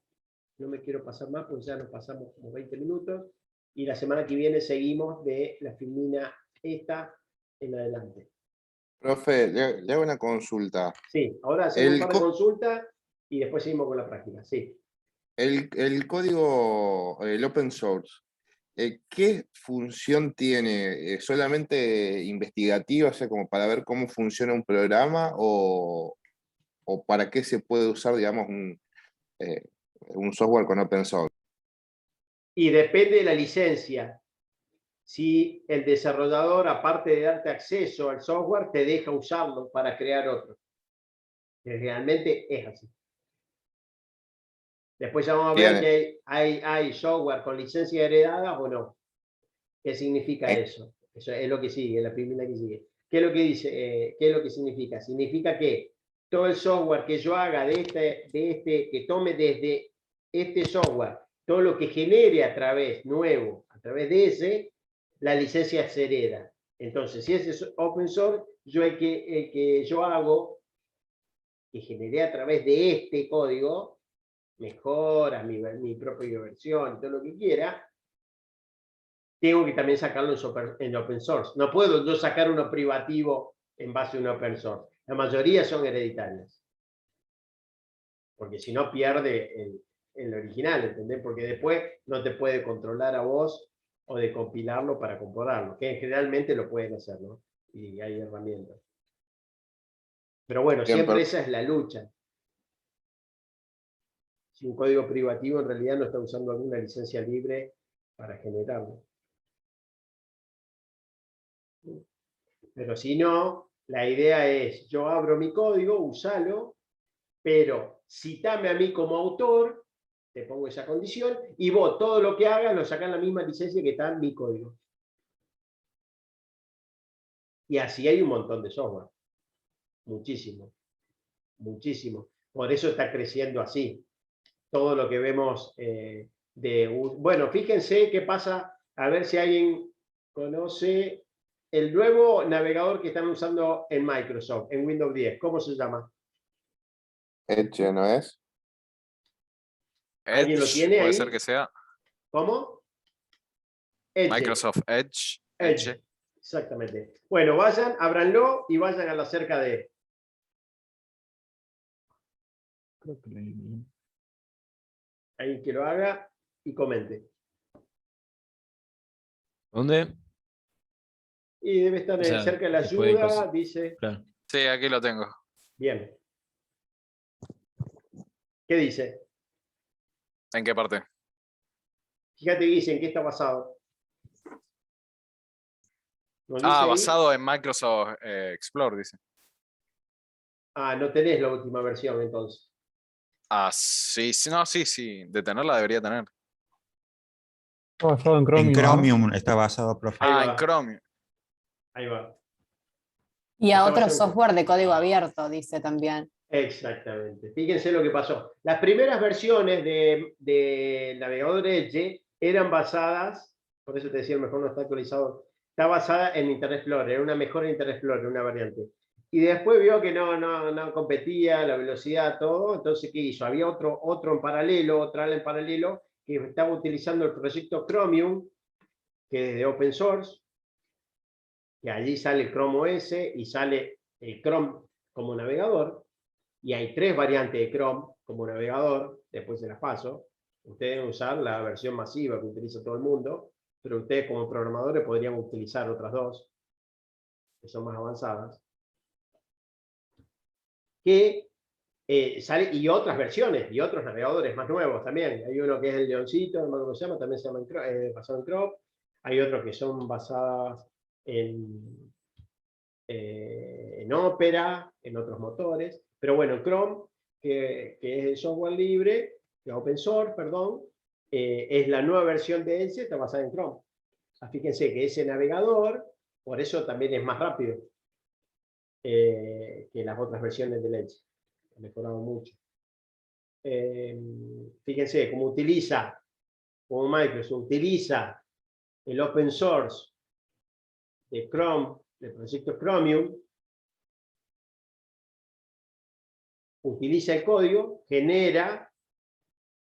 No me quiero pasar más porque ya nos pasamos como 20 minutos. Y la semana que viene seguimos de la filmina esta en adelante. Profe, le hago una consulta. Sí, ahora hacemos un El, par de consultas y después seguimos con la práctica. Sí. el código, el open source, ¿qué función tiene? ¿Solamente investigativa, o sea, como para ver cómo funciona un programa o para qué se puede usar, digamos, un software con open source? Y depende de la licencia. Si el desarrollador, aparte de darte acceso al software, te deja usarlo para crear otro. Que realmente es así. Después ya vamos a ver que hay software con licencia heredada o no. ¿Qué significa eso? Eso es lo que sigue, la primera que sigue. ¿Qué es lo que dice? ¿Qué es lo que significa? Significa que todo el software que yo haga que tome desde este software, todo lo que genere a través de ese, la licencia se hereda. Entonces, si ese es open source, el que yo hago, que generé a través de este código, mejoras, mi propia versión, todo lo que quiera, tengo que también sacarlo en open source. No puedo yo sacar uno privativo en base a un open source. La mayoría son hereditarias. Porque si no pierde el original, ¿entendés? Porque después no te puede controlar a vos o de compilarlo para compilarlo, que generalmente lo pueden hacer, ¿no? Y hay herramientas. Pero bueno, Bien, siempre perfecto. esa es la lucha. Si un código privativo en realidad no está usando alguna licencia libre para generarlo. Pero si no, la idea es, yo abro mi código, úsalo, pero citame a mí como autor, te pongo esa condición, y vos todo lo que hagas lo sacás en la misma licencia que está en mi código. Y así hay un montón de software. Muchísimo. Muchísimo. Por eso está creciendo así. Todo lo que vemos bueno, fíjense qué pasa, a ver si alguien conoce el nuevo navegador que están usando en Microsoft, en Windows 10. ¿Cómo se llama? Edge, ¿no es? ¿Alguien lo Edge, tiene puede ahí? ser que sea. ¿Cómo? Edge. Microsoft Edge. Edge. Exactamente. Bueno, vayan, ábranlo y vayan a la cerca de... Creo que lo eliminé. Alguien que lo haga y comente. ¿Dónde? Y debe estar O sea, cerca de la se puede ayuda, dice. Claro. Sí, aquí lo tengo. Bien. ¿Qué dice? ¿En qué parte? Fíjate, dice, ¿en qué está basado? ¿No dice Ah, ahí? basado en Microsoft Explorer, dice. Ah, no tenés la última versión entonces. Ah, sí, sí, no, sí, sí. De tenerla debería tener. Está basado en Chromium. En Chromium está basado, profe. Ahí Ah, va. en Chromium. Ahí va. Y a Está otro basado en- software de código abierto, dice también. Exactamente. Fíjense lo que pasó. Las primeras versiones de navegador Edge eran basadas, por eso te decía, mejor no está actualizado, está basada en Internet Explorer, era una mejora de Internet Explorer, una variante. Y después vio que no competía, la velocidad, todo, entonces ¿qué hizo? Había otro en paralelo, otra ala en paralelo, que estaba utilizando el proyecto Chromium, que es de open source, que allí sale el Chrome OS y sale el Chrome como navegador, y hay 3 variantes de Chrome como navegador, después se las paso. Ustedes deben usar la versión masiva que utiliza todo el mundo, pero ustedes como programadores podrían utilizar otras 2, que son más avanzadas. Que sale, y otras versiones, y otros navegadores más nuevos también. Hay uno que es el Leoncito, no me acuerdo cómo se llama, también se llama basado en Chrome. Hay otros que son basadas en Opera, en otros motores. Pero bueno, Chrome, que es el software libre, que es open source, perdón, es la nueva versión de Edge, está basada en Chrome. Fíjense que ese navegador, por eso también es más rápido que las otras versiones de Edge. Ha mejorado mucho. Fíjense cómo utiliza, como Microsoft utiliza el open source de Chrome, del proyecto Chromium, utiliza el código, genera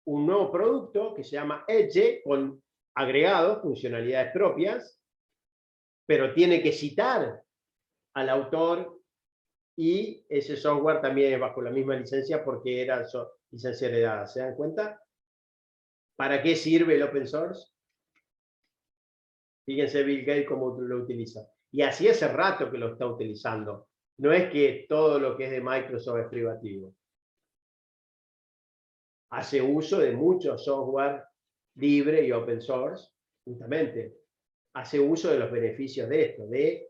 un nuevo producto que se llama Edge con agregados, funcionalidades propias, pero tiene que citar al autor y ese software también es bajo la misma licencia porque era licencia heredada. ¿Se dan cuenta? ¿Para qué sirve el open source? Fíjense Bill Gates cómo lo utiliza. Y así hace rato que lo está utilizando. No es que todo lo que es de Microsoft es privativo. Hace uso de mucho software libre y open source, justamente. Hace uso de los beneficios de esto, de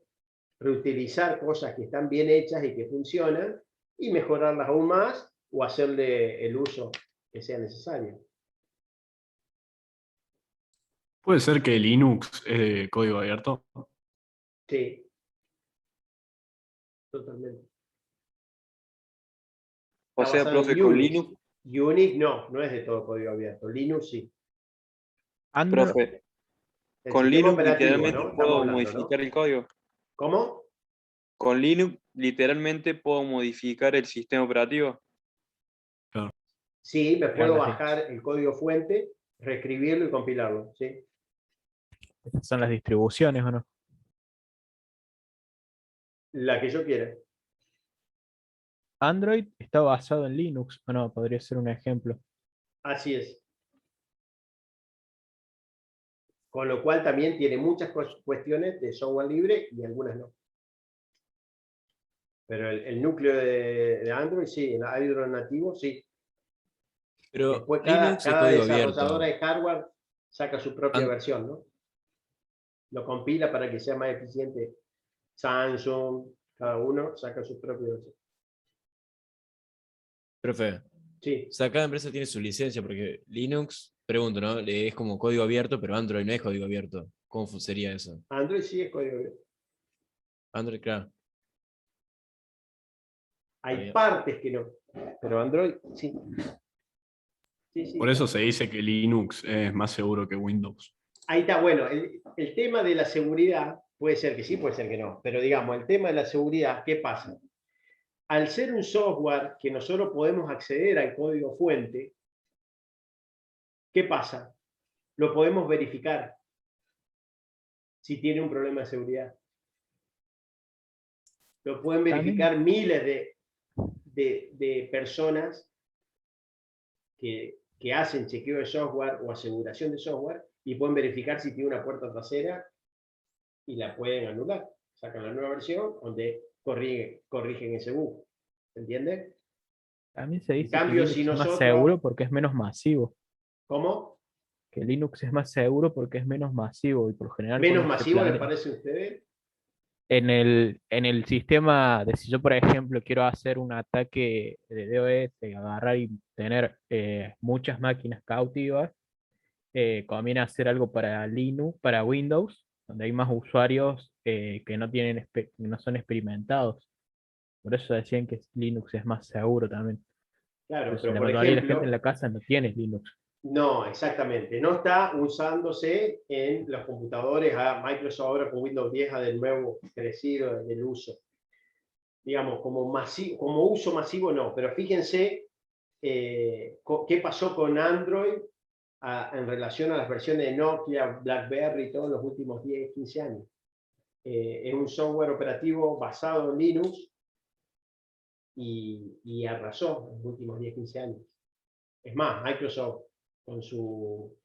reutilizar cosas que están bien hechas y que funcionan y mejorarlas aún más o hacerle el uso que sea necesario. ¿Puede ser que Linux es de código abierto? Sí, totalmente. O Está sea, basado en profe, con Unix. Linux, Unix no es de todo código abierto. Linux sí. Android, profe, El con sistema Linux operativo, literalmente ¿no? Estamos puedo hablando, modificar ¿no? el código. ¿Cómo? Con Linux literalmente puedo modificar el sistema operativo. Sí, me Eran puedo las bajar el código fuente, reescribirlo y compilarlo, ¿sí? estas son las distribuciones, ¿o no? La que yo quiera. Android está basado en Linux, ¿o no? Podría ser un ejemplo. Así es. Con lo cual también tiene muchas cuestiones de software libre y algunas no. Pero el núcleo de Android, sí, el Android nativo, sí. Pero Después cada Linux es código desarrolladora abierto. de hardware saca su propia An- versión, ¿no? Lo compila para que sea más eficiente. Samsung, cada uno saca su propia versión. Profe, Sí. o sea, cada empresa tiene su licencia, porque Linux, pregunto, ¿no? Es como código abierto, pero Android no es código abierto. ¿Cómo sería eso? Android sí es código abierto. Android, claro. Hay bien. partes que no, pero Android sí. Sí, sí. Por eso se dice que Linux es más seguro que Windows. Ahí está, bueno, el tema de la seguridad, puede ser que sí, puede ser que no, pero digamos, el tema de la seguridad, ¿qué pasa? Al ser un software que nosotros podemos acceder al código fuente, ¿qué pasa? Lo podemos verificar si tiene un problema de seguridad. Lo pueden verificar miles de personas que hacen chequeo de software o aseguración de software y pueden verificar si tiene una puerta trasera y la pueden anular. Sacan la nueva versión donde corrigen ese bug. ¿Se entiende? También se dice cambio, que si Linux es más nosotros- seguro porque es menos masivo. ¿Cómo? Que Linux es más seguro porque es menos masivo y por lo general ¿Menos cuando se masivo les planea- parece a ustedes? en el sistema de si yo, por ejemplo, quiero hacer un ataque de DOS, agarrar y tener muchas máquinas cautivas, conviene hacer algo para Linux, para Windows, donde hay más usuarios que no tienen no son experimentados. Por eso decían que Linux es más seguro también. Claro, Entonces, pero la por mayoría de la ejemplo, gente en la casa no tiene Linux. no, exactamente. No está usándose en los computadores. Microsoft ahora con Windows 10 ha de nuevo crecido en el uso. Digamos, como uso masivo no, pero fíjense qué pasó con Android en relación a las versiones de Nokia, BlackBerry y todos los últimos 10, 15 años. Es un software operativo basado en Linux y arrasó en los últimos 10, 15 años. Es más, Microsoft con su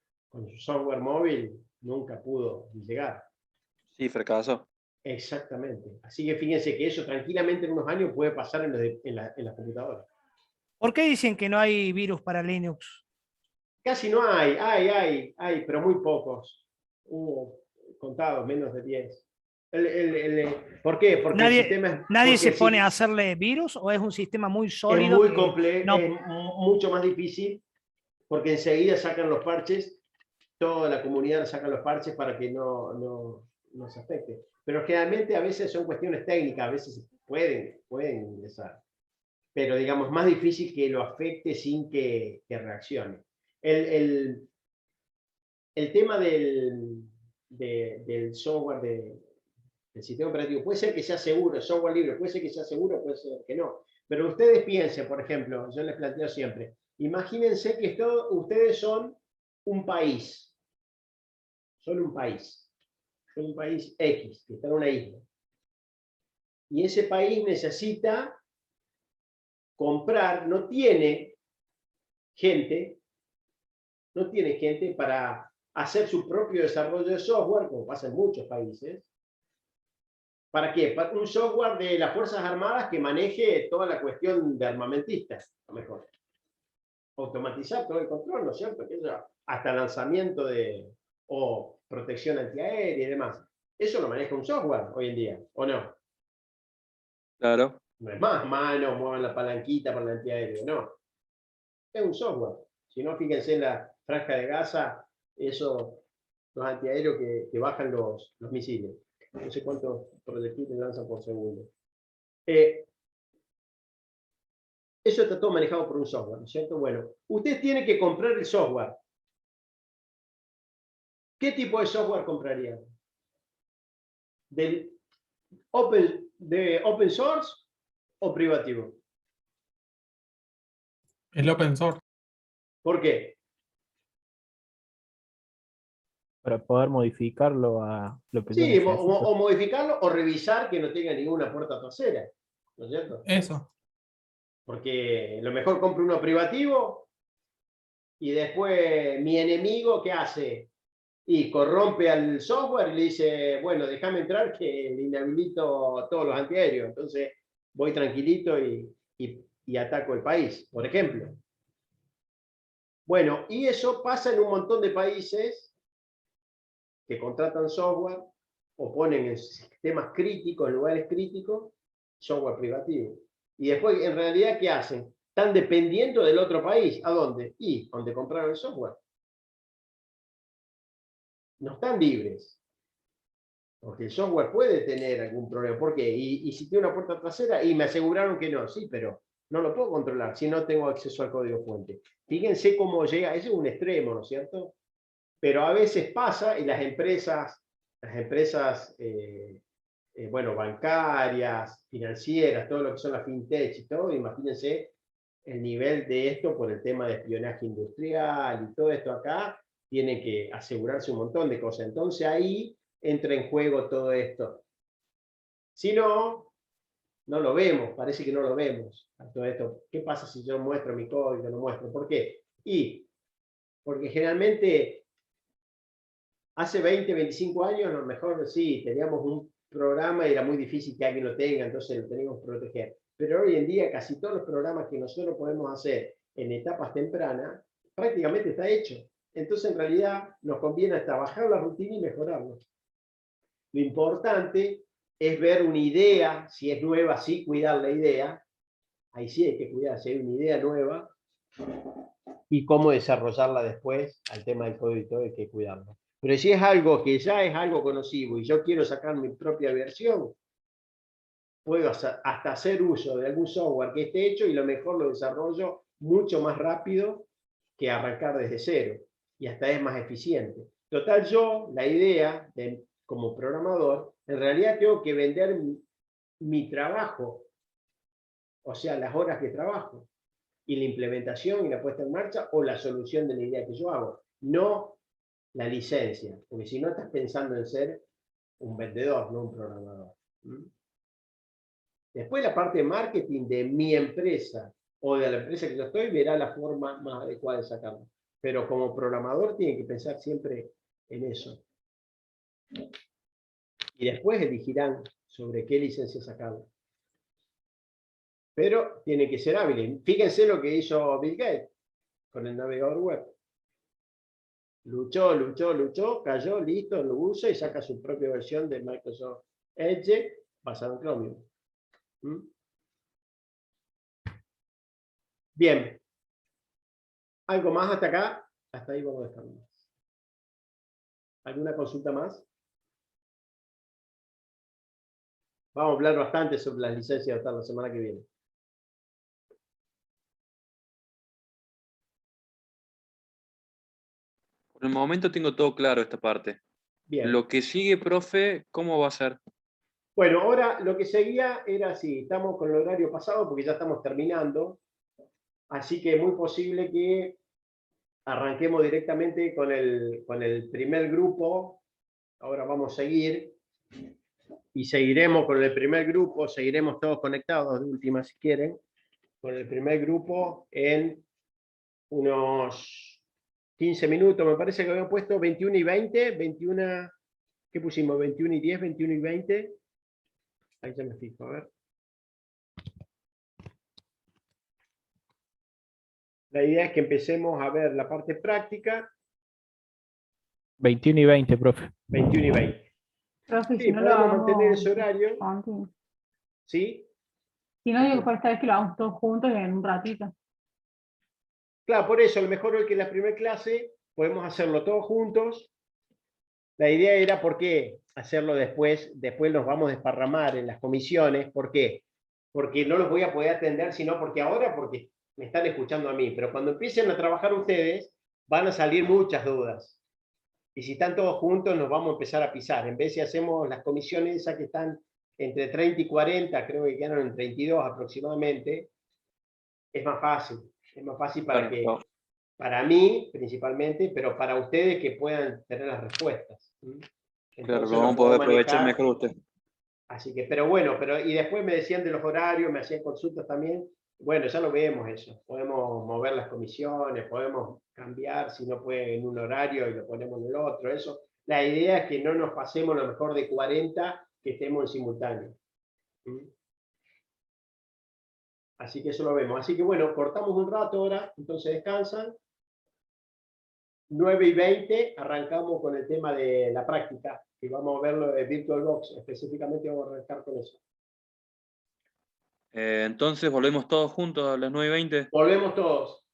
software móvil nunca pudo llegar. Sí, fracasó. Exactamente. Así que fíjense que eso tranquilamente en unos años puede pasar en las computadoras. ¿Por qué dicen que no hay virus para Linux? Casi no hay, pero muy pocos. Hubo contados, menos de 10. ¿Por qué? Porque el sistema ¿Nadie porque se pone a hacerle virus o es un sistema muy es sólido? muy que complejo, no- es mucho más difícil, porque enseguida sacan los parches, toda la comunidad saca los parches para que no se afecte. Pero generalmente a veces son cuestiones técnicas, a veces pueden ingresar. Pero digamos, más difícil que lo afecte sin que reaccione. El tema del software, del sistema operativo, puede ser que sea seguro, el software libre, puede ser que sea seguro, puede ser que no. Pero ustedes piensen, por ejemplo, yo les planteo siempre, imagínense que ustedes son un país, son un país X, que está en una isla. Y ese país necesita comprar, no tiene gente para hacer su propio desarrollo de software, como pasa en muchos países. ¿Para qué? Para un software de las Fuerzas Armadas que maneje toda la cuestión de armamentistas, a lo mejor. Automatizar todo el control, ¿no es cierto? Hasta lanzamiento o protección antiaérea y demás. Eso lo maneja un software hoy en día, ¿o no? Claro. No es más manos, muevan la palanquita para el antiaéreo, no. Es un software. Si no, fíjense en la franja de Gaza, los antiaéreos que bajan los misiles. No sé cuántos proyectiles lanzan por segundo. Eso está todo manejado por un software, ¿no es cierto? Bueno, usted tiene que comprar el software. ¿Qué tipo de software compraría? ¿De open source o privativo? El open source. ¿Por qué? Para poder modificarlo a lo que yo Sí, necesito. o modificarlo o revisar que no tenga ninguna puerta trasera, ¿no es cierto? Eso. Porque lo mejor compro uno privativo y después mi enemigo, ¿qué hace? Y corrompe al software y le dice, bueno, déjame entrar que le inhabilito todos los antiaéreos. Entonces, voy tranquilito y ataco el país, por ejemplo. Bueno, y eso pasa en un montón de países que contratan software o ponen en sistemas críticos, en lugares críticos, software privativo. Y después, en realidad, ¿qué hacen? Están dependiendo del otro país. ¿A dónde? Y donde compraron el software. No están libres. Porque el software puede tener algún problema. ¿Por qué? Y si tiene una puerta trasera, y me aseguraron que no. Sí, pero no lo puedo controlar si no tengo acceso al código fuente. Fíjense cómo llega. Ese es un extremo, ¿no es cierto? Pero a veces pasa y las empresas bueno, bancarias, financieras, todo lo que son las fintech y todo, imagínense el nivel de esto por el tema de espionaje industrial y todo esto acá, tiene que asegurarse un montón de cosas. Entonces ahí entra en juego todo esto. Si no, no lo vemos, parece que no lo vemos. Todo esto. ¿Qué pasa si yo muestro mi código? No muestro. ¿Por qué? Porque generalmente hace 20, 25 años, a lo mejor sí, teníamos un programa y era muy difícil que alguien lo tenga, entonces lo teníamos que proteger. Pero hoy en día casi todos los programas que nosotros podemos hacer en etapas tempranas, prácticamente está hecho. Entonces en realidad nos conviene hasta bajar la rutina y mejorarlo. Lo importante es ver una idea, si es nueva, sí cuidar la idea, ahí sí hay que cuidar, si hay una idea nueva, y cómo desarrollarla después, al tema del código y todo, hay que cuidarlo. Pero si es algo que ya es algo conocido y yo quiero sacar mi propia versión, puedo hasta hacer uso de algún software que esté hecho y lo mejor lo desarrollo mucho más rápido que arrancar desde cero. Y hasta es más eficiente. Total, yo, la idea, como programador, en realidad tengo que vender mi trabajo, o sea, las horas que trabajo, y la implementación y la puesta en marcha, o la solución de la idea que yo hago. No la licencia, porque si no estás pensando en ser un vendedor, no un programador. Después la parte de marketing de mi empresa o de la empresa que yo estoy verá la forma más adecuada de sacarlo. Pero como programador tiene que pensar siempre en eso. Y después elegirán sobre qué licencia sacarlo. Pero tiene que ser hábil. Fíjense lo que hizo Bill Gates con el navegador web. Luchó, cayó, listo, lo usa y saca su propia versión de Microsoft Edge basado en Chromium. Bien. ¿Algo más hasta acá? Hasta ahí vamos a dejar. ¿Alguna consulta más? Vamos a hablar bastante sobre las licencias hasta la semana que viene. Por el momento tengo todo claro esta parte. Bien. Lo que sigue, profe, ¿cómo va a ser? Bueno, ahora lo que seguía era así, estamos con el horario pasado porque ya estamos terminando, así que es muy posible que arranquemos directamente con el primer grupo. Ahora vamos a seguir y seguiremos con el primer grupo, seguiremos todos conectados de última si quieren, con el primer grupo en unos 15 minutos, me parece que habían puesto 21 y 20, 21, ¿qué pusimos? 21 y 10, 21 y 20. Ahí ya me fijo, a ver. La idea es que empecemos a ver la parte práctica. 21 y 20, profe. 21 y 20. Profe, Sí, si no lo podemos hagamos mantener ese horario. antes. ¿Sí? Si no, digo que por esta vez que lo hagamos todos juntos en un ratito. Claro, por eso, a lo mejor hoy que en la primera clase podemos hacerlo todos juntos. La idea era, ¿por qué hacerlo después? Después nos vamos a desparramar en las comisiones. ¿Por qué? Porque no los voy a poder atender, sino porque me están escuchando a mí. Pero cuando empiecen a trabajar ustedes, van a salir muchas dudas. Y si están todos juntos, nos vamos a empezar a pisar. En vez de hacemos las comisiones esas que están entre 30 y 40, creo que quedaron en 32 aproximadamente, es más fácil. Es más fácil para mí, principalmente, pero para ustedes que puedan tener las respuestas. Claro, lo vamos a poder aprovechar mejor usted. Así que, pero bueno, y después me decían de los horarios, me hacían consultas también. Bueno, ya lo vemos eso. Podemos mover las comisiones, podemos cambiar si no puede en un horario y lo ponemos en el otro. Eso. La idea es que no nos pasemos lo mejor de 40, que estemos en simultáneo. Así que eso lo vemos. Así que bueno, cortamos un rato ahora, entonces descansan. 9:20 arrancamos con el tema de la práctica, y vamos a verlo de VirtualBox, específicamente vamos a arrancar con eso. Entonces volvemos todos juntos a las 9:20. Volvemos todos,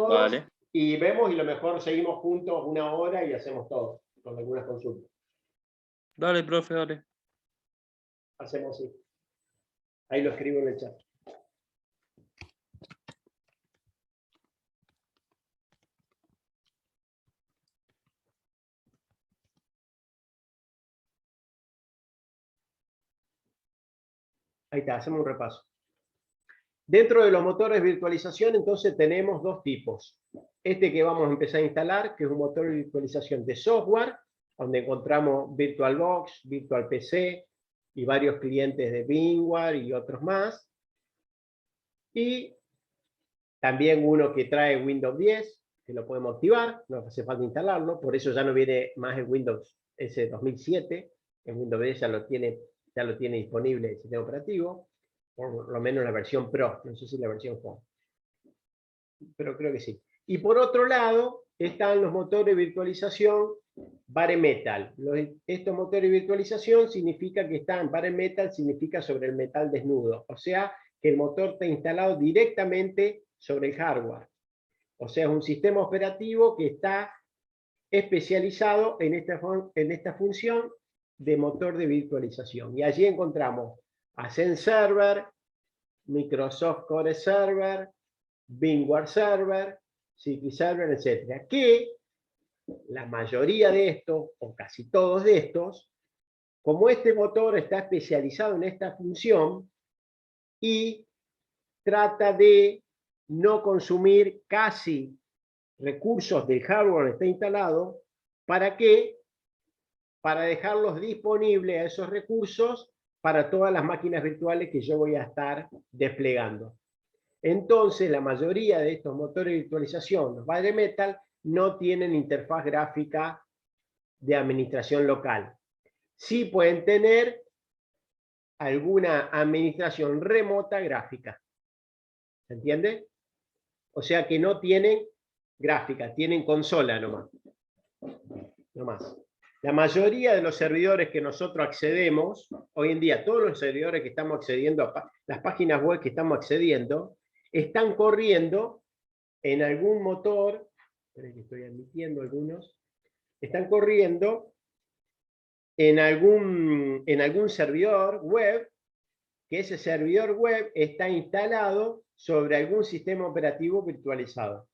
Vale. y vemos, y lo mejor seguimos juntos 1 hora y hacemos todo, con algunas consultas. Dale, profe, dale. Hacemos así. Ahí lo escribo en el chat. Ahí está, hacemos un repaso. Dentro de los motores de virtualización, entonces tenemos 2 tipos. Este que vamos a empezar a instalar, que es un motor de virtualización de software, donde encontramos VirtualBox, VirtualPC y varios clientes de VMware y otros más. Y también uno que trae Windows 10, que lo podemos activar, no hace falta instalarlo, por eso ya no viene más en Windows ese 2007, en Windows 10 ya lo tiene disponible el sistema operativo, por lo menos la versión Pro, no sé si la versión Home, pero creo que sí. Y por otro lado, están los motores de virtualización bare metal. Estos motores de virtualización significa que están, bare metal significa sobre el metal desnudo, o sea, que el motor está instalado directamente sobre el hardware. O sea, es un sistema operativo que está especializado en esta función de motor de virtualización. Y allí encontramos Ascend Server, Microsoft Core Server, VMware Server, CP Server, etc. Que la mayoría de estos, o casi todos de estos, como este motor está especializado en esta función y trata de no consumir casi recursos del hardware que está instalado, ¿para qué? Para dejarlos disponibles a esos recursos para todas las máquinas virtuales que yo voy a estar desplegando. Entonces, la mayoría de estos motores de virtualización, los bare metal, no tienen interfaz gráfica de administración local. Sí pueden tener alguna administración remota gráfica. ¿Se entiende? O sea que no tienen gráfica, tienen consola nomás. La mayoría de los servidores que nosotros accedemos, hoy en día, todos los servidores que estamos accediendo, a las páginas web que estamos accediendo, están corriendo en algún motor, esperen que estoy admitiendo algunos, están corriendo en algún servidor web, que ese servidor web está instalado sobre algún sistema operativo virtualizado,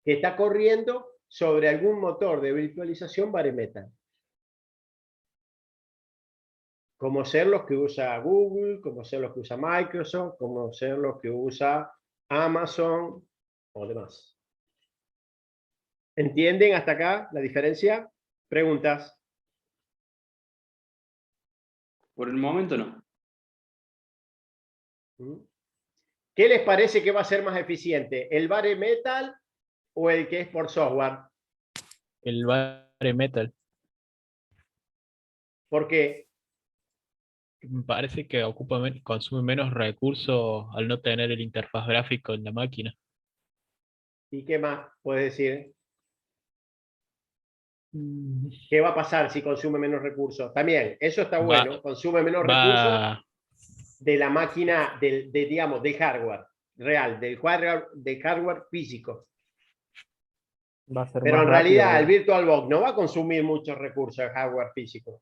que está corriendo sobre algún motor de virtualización bare metal. Como ser los que usa Google, como ser los que usa Microsoft, como ser los que usa Amazon o demás. ¿Entienden hasta acá la diferencia? ¿Preguntas? Por el momento no. ¿Qué les parece que va a ser más eficiente? ¿El bare metal o el que es por software? El bare metal. ¿Por qué? Me parece que consume menos recursos al no tener el interfaz gráfico en la máquina. ¿Y qué más puedes decir? ¿Qué va a pasar si consume menos recursos? También, eso está bueno, consume menos recursos de la máquina, digamos, del hardware real, del hardware físico. Va a ser Pero más en realidad rápido. el VirtualBox no va a consumir muchos recursos de hardware físico.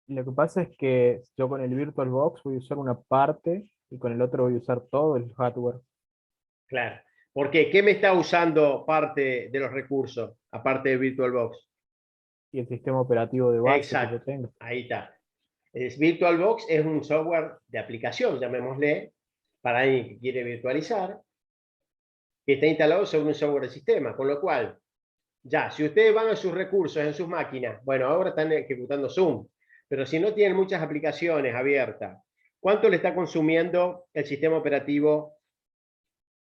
Lo que pasa es que yo con el VirtualBox voy a usar una parte y con el otro voy a usar todo el hardware. Claro. ¿Por qué? ¿Qué me está usando parte de los recursos, aparte de VirtualBox? Y el sistema operativo de base Exacto. que yo tengo. Ahí está. VirtualBox es un software de aplicación, llamémosle, para alguien que quiere virtualizar, que está instalado sobre un software de sistema, con lo cual, ya, si ustedes van a sus recursos en sus máquinas, bueno, ahora están ejecutando Zoom, pero si no tienen muchas aplicaciones abiertas, ¿cuánto le está consumiendo el sistema operativo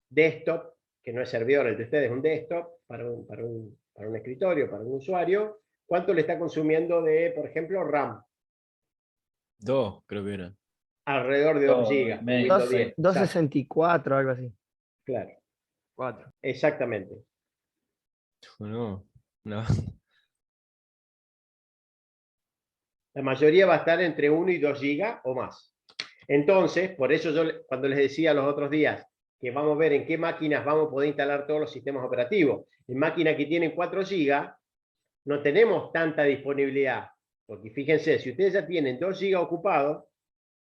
desktop, que no es servidor, el de ustedes es un desktop, para un escritorio, para un usuario? ¿Cuánto le está consumiendo de, por ejemplo, RAM? 2, creo que era. Alrededor de 2 2 y GB. medio. Windows 10. 264, algo así. Claro, 4. exactamente. No, no. La mayoría va a estar entre 1 y 2 GB o más. Entonces, por eso yo cuando les decía los otros días que vamos a ver en qué máquinas vamos a poder instalar todos los sistemas operativos. En máquinas que tienen 4 GB no tenemos tanta disponibilidad. Porque fíjense, si ustedes ya tienen 2 GB ocupados,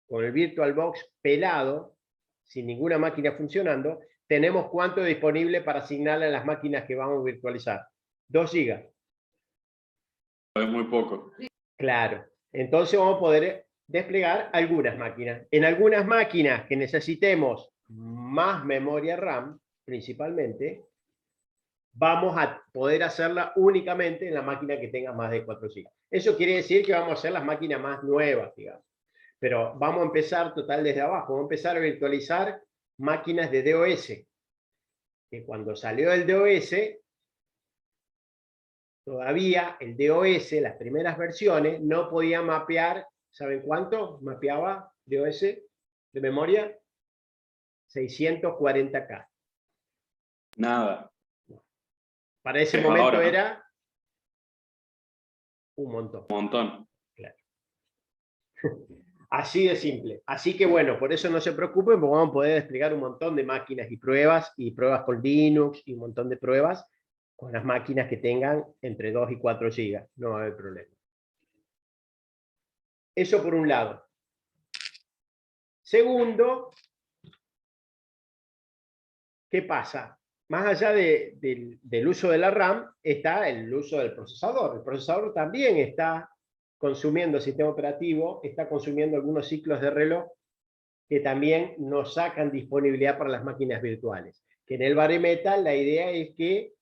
con el VirtualBox pelado, sin ninguna máquina funcionando, tenemos cuánto disponible para asignarle a las máquinas que vamos a virtualizar. 2 GB. Es muy poco. Claro. Entonces vamos a poder desplegar algunas máquinas. En algunas máquinas que necesitemos más memoria RAM, principalmente, vamos a poder hacerla únicamente en la máquina que tenga más de 4 GB. Eso quiere decir que vamos a hacer las máquinas más nuevas, digamos. Pero vamos a empezar total desde abajo. Vamos a empezar a virtualizar máquinas de DOS. Que cuando salió el DOS, todavía el DOS, las primeras versiones, no podía mapear, ¿saben cuánto mapeaba DOS de memoria? 640K. Nada. Para ese Es momento ahora, ¿no? era un montón. Un montón. Claro. Así de simple. Así que bueno, por eso no se preocupen, porque vamos a poder desplegar un montón de máquinas y pruebas con Linux y un montón de pruebas con las máquinas que tengan entre 2 y 4 GB. No va a haber problema. Eso por un lado. Segundo, ¿qué pasa? Más allá del uso de la RAM, está el uso del procesador. El procesador también está consumiendo el sistema operativo, está consumiendo algunos ciclos de reloj que también nos sacan disponibilidad para las máquinas virtuales. Que en el bare metal la idea es que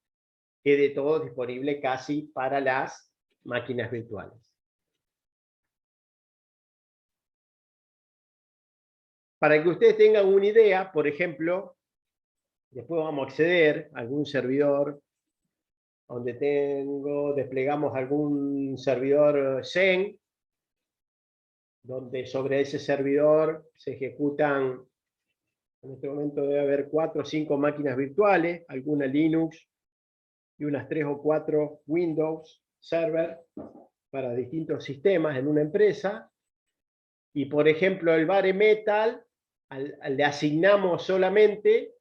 quede todo disponible casi para las máquinas virtuales. Para que ustedes tengan una idea, por ejemplo, después vamos a acceder a algún servidor donde desplegamos algún servidor Zen, donde sobre ese servidor se ejecutan, en este momento debe haber 4 o 5 máquinas virtuales, alguna Linux y unas 3 o 4 Windows Server para distintos sistemas en una empresa. Y por ejemplo el bare metal, le asignamos solamente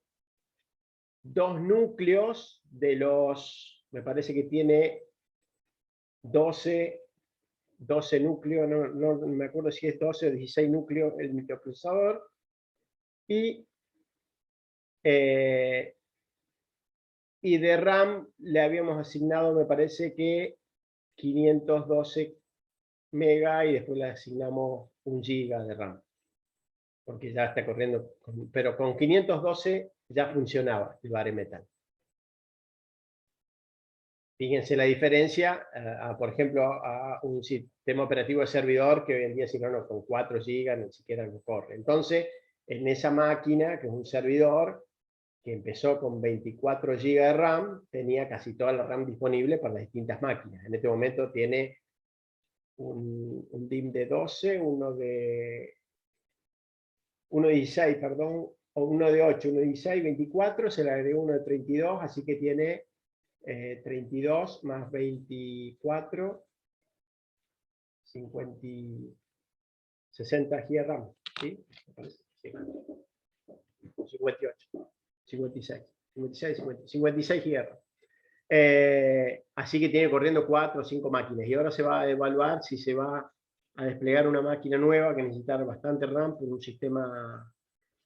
2 núcleos de los, me parece que tiene 12 núcleos, no me acuerdo si es 12 o 16 núcleos el microprocesador, y de RAM le habíamos asignado, me parece que 512 mega y después le asignamos 1 giga de RAM, porque ya está corriendo, pero con 512 ya funcionaba el bare metal. Fíjense la diferencia, por ejemplo, a un sistema operativo de servidor que hoy en día, si no, con 4 GB ni siquiera lo corre. Entonces, en esa máquina, que es un servidor, que empezó con 24 GB de RAM, tenía casi toda la RAM disponible para las distintas máquinas. En este momento tiene un DIMM de 12, uno de 16, perdón, o uno de 8, uno de 16, 24, se le agregó uno de 32, así que tiene 32 más 24, 50, 60 GB de RAM, ¿sí? Sí. 58, 56, 56 GB de RAM. Así que tiene corriendo 4 o 5 máquinas, y ahora se va a evaluar si se va a desplegar una máquina nueva que necesita bastante RAM por un sistema,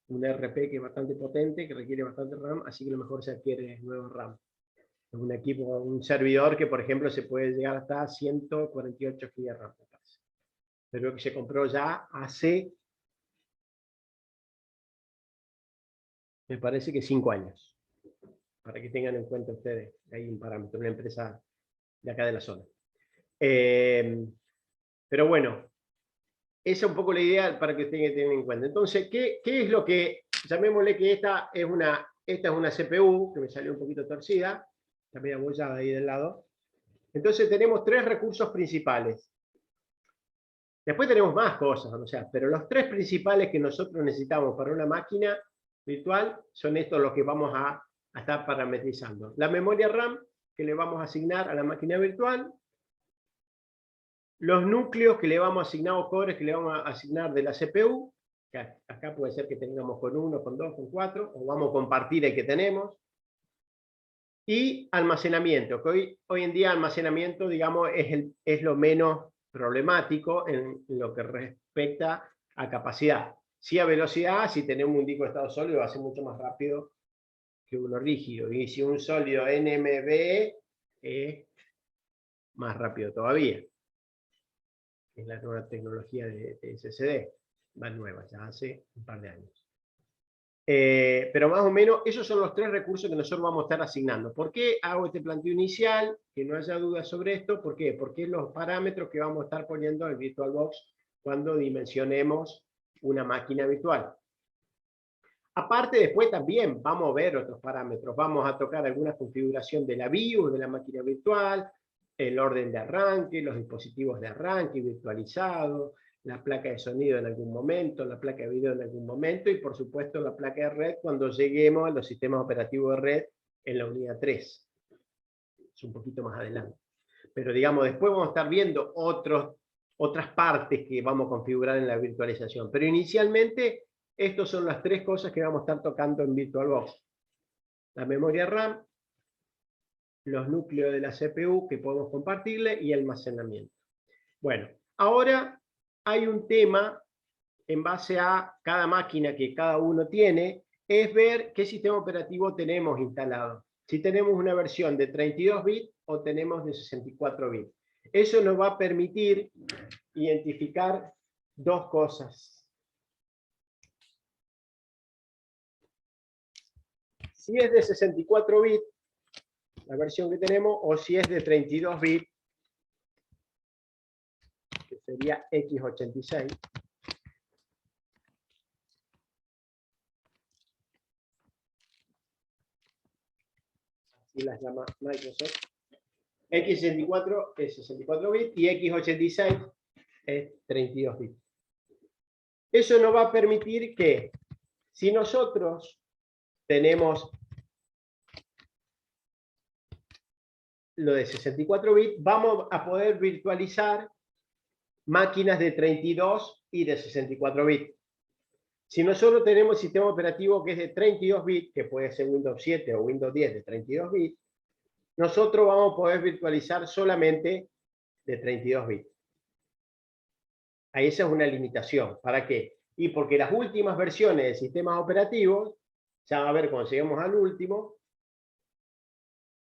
un RP que es bastante potente, que requiere bastante RAM, así que lo mejor se adquiere nuevo RAM. Un equipo, un servidor que, por ejemplo, se puede llegar hasta 148 GB de RAM. Pero que se compró ya hace, me parece que 5 años. Para que tengan en cuenta ustedes, hay un parámetro, una empresa de acá de la zona. Pero bueno, esa es un poco la idea para que ustedes tengan en cuenta. Entonces, ¿qué es lo que, llamémosle que esta es una CPU, que me salió un poquito torcida, está medio abollada ahí del lado. Entonces tenemos 3 recursos principales. Después tenemos más cosas, o sea, pero los tres principales que nosotros necesitamos para una máquina virtual son estos los que vamos a estar parametrizando. La memoria RAM que le vamos a asignar a la máquina virtual, los núcleos que le vamos a asignar, o cores que le vamos a asignar de la CPU, que acá puede ser que tengamos con 1, con 2, con 4, o vamos a compartir el que tenemos, y almacenamiento, que hoy en día almacenamiento, digamos, es lo menos problemático en lo que respecta a capacidad. Sí a velocidad, si tenemos un disco de estado sólido va a ser mucho más rápido que uno rígido, y si un sólido NMB es más rápido todavía. Es la nueva tecnología de SSD, va nueva, ya hace un par de años. Pero más o menos esos son los tres recursos que nosotros vamos a estar asignando. ¿Por qué hago este planteo inicial? Que no haya dudas sobre esto. ¿Por qué? Porque es los parámetros que vamos a estar poniendo en VirtualBox cuando dimensionemos una máquina virtual. Aparte, después también vamos a ver otros parámetros. Vamos a tocar alguna configuración de la BIOS de la máquina virtual, el orden de arranque, los dispositivos de arranque virtualizados, la placa de sonido en algún momento, la placa de video en algún momento y por supuesto la placa de red cuando lleguemos a los sistemas operativos de red en la unidad 3. Es un poquito más adelante. Pero digamos, después vamos a estar viendo otras partes que vamos a configurar en la virtualización. Pero inicialmente, estas son las tres cosas que vamos a estar tocando en VirtualBox. La memoria RAM, los núcleos de la CPU que podemos compartirle y almacenamiento. Bueno, ahora hay un tema en base a cada máquina que cada uno tiene, es ver qué sistema operativo tenemos instalado. Si tenemos una versión de 32 bits o tenemos de 64 bits. Eso nos va a permitir identificar dos cosas. Si es de 64 bits, la versión que tenemos, o si es de 32 bits, que sería x86. Así las llama Microsoft. x64 es 64 bits y x86 es 32 bits. Eso nos va a permitir que, si nosotros tenemos lo de 64 bits, vamos a poder virtualizar máquinas de 32 y de 64 bits. Si nosotros tenemos sistema operativo que es de 32 bits, que puede ser Windows 7 o Windows 10 de 32 bits, nosotros vamos a poder virtualizar solamente de 32 bits. Ahí esa es una limitación. ¿Para qué? Y porque las últimas versiones de sistemas operativos, ya a ver cuando lleguemos al último,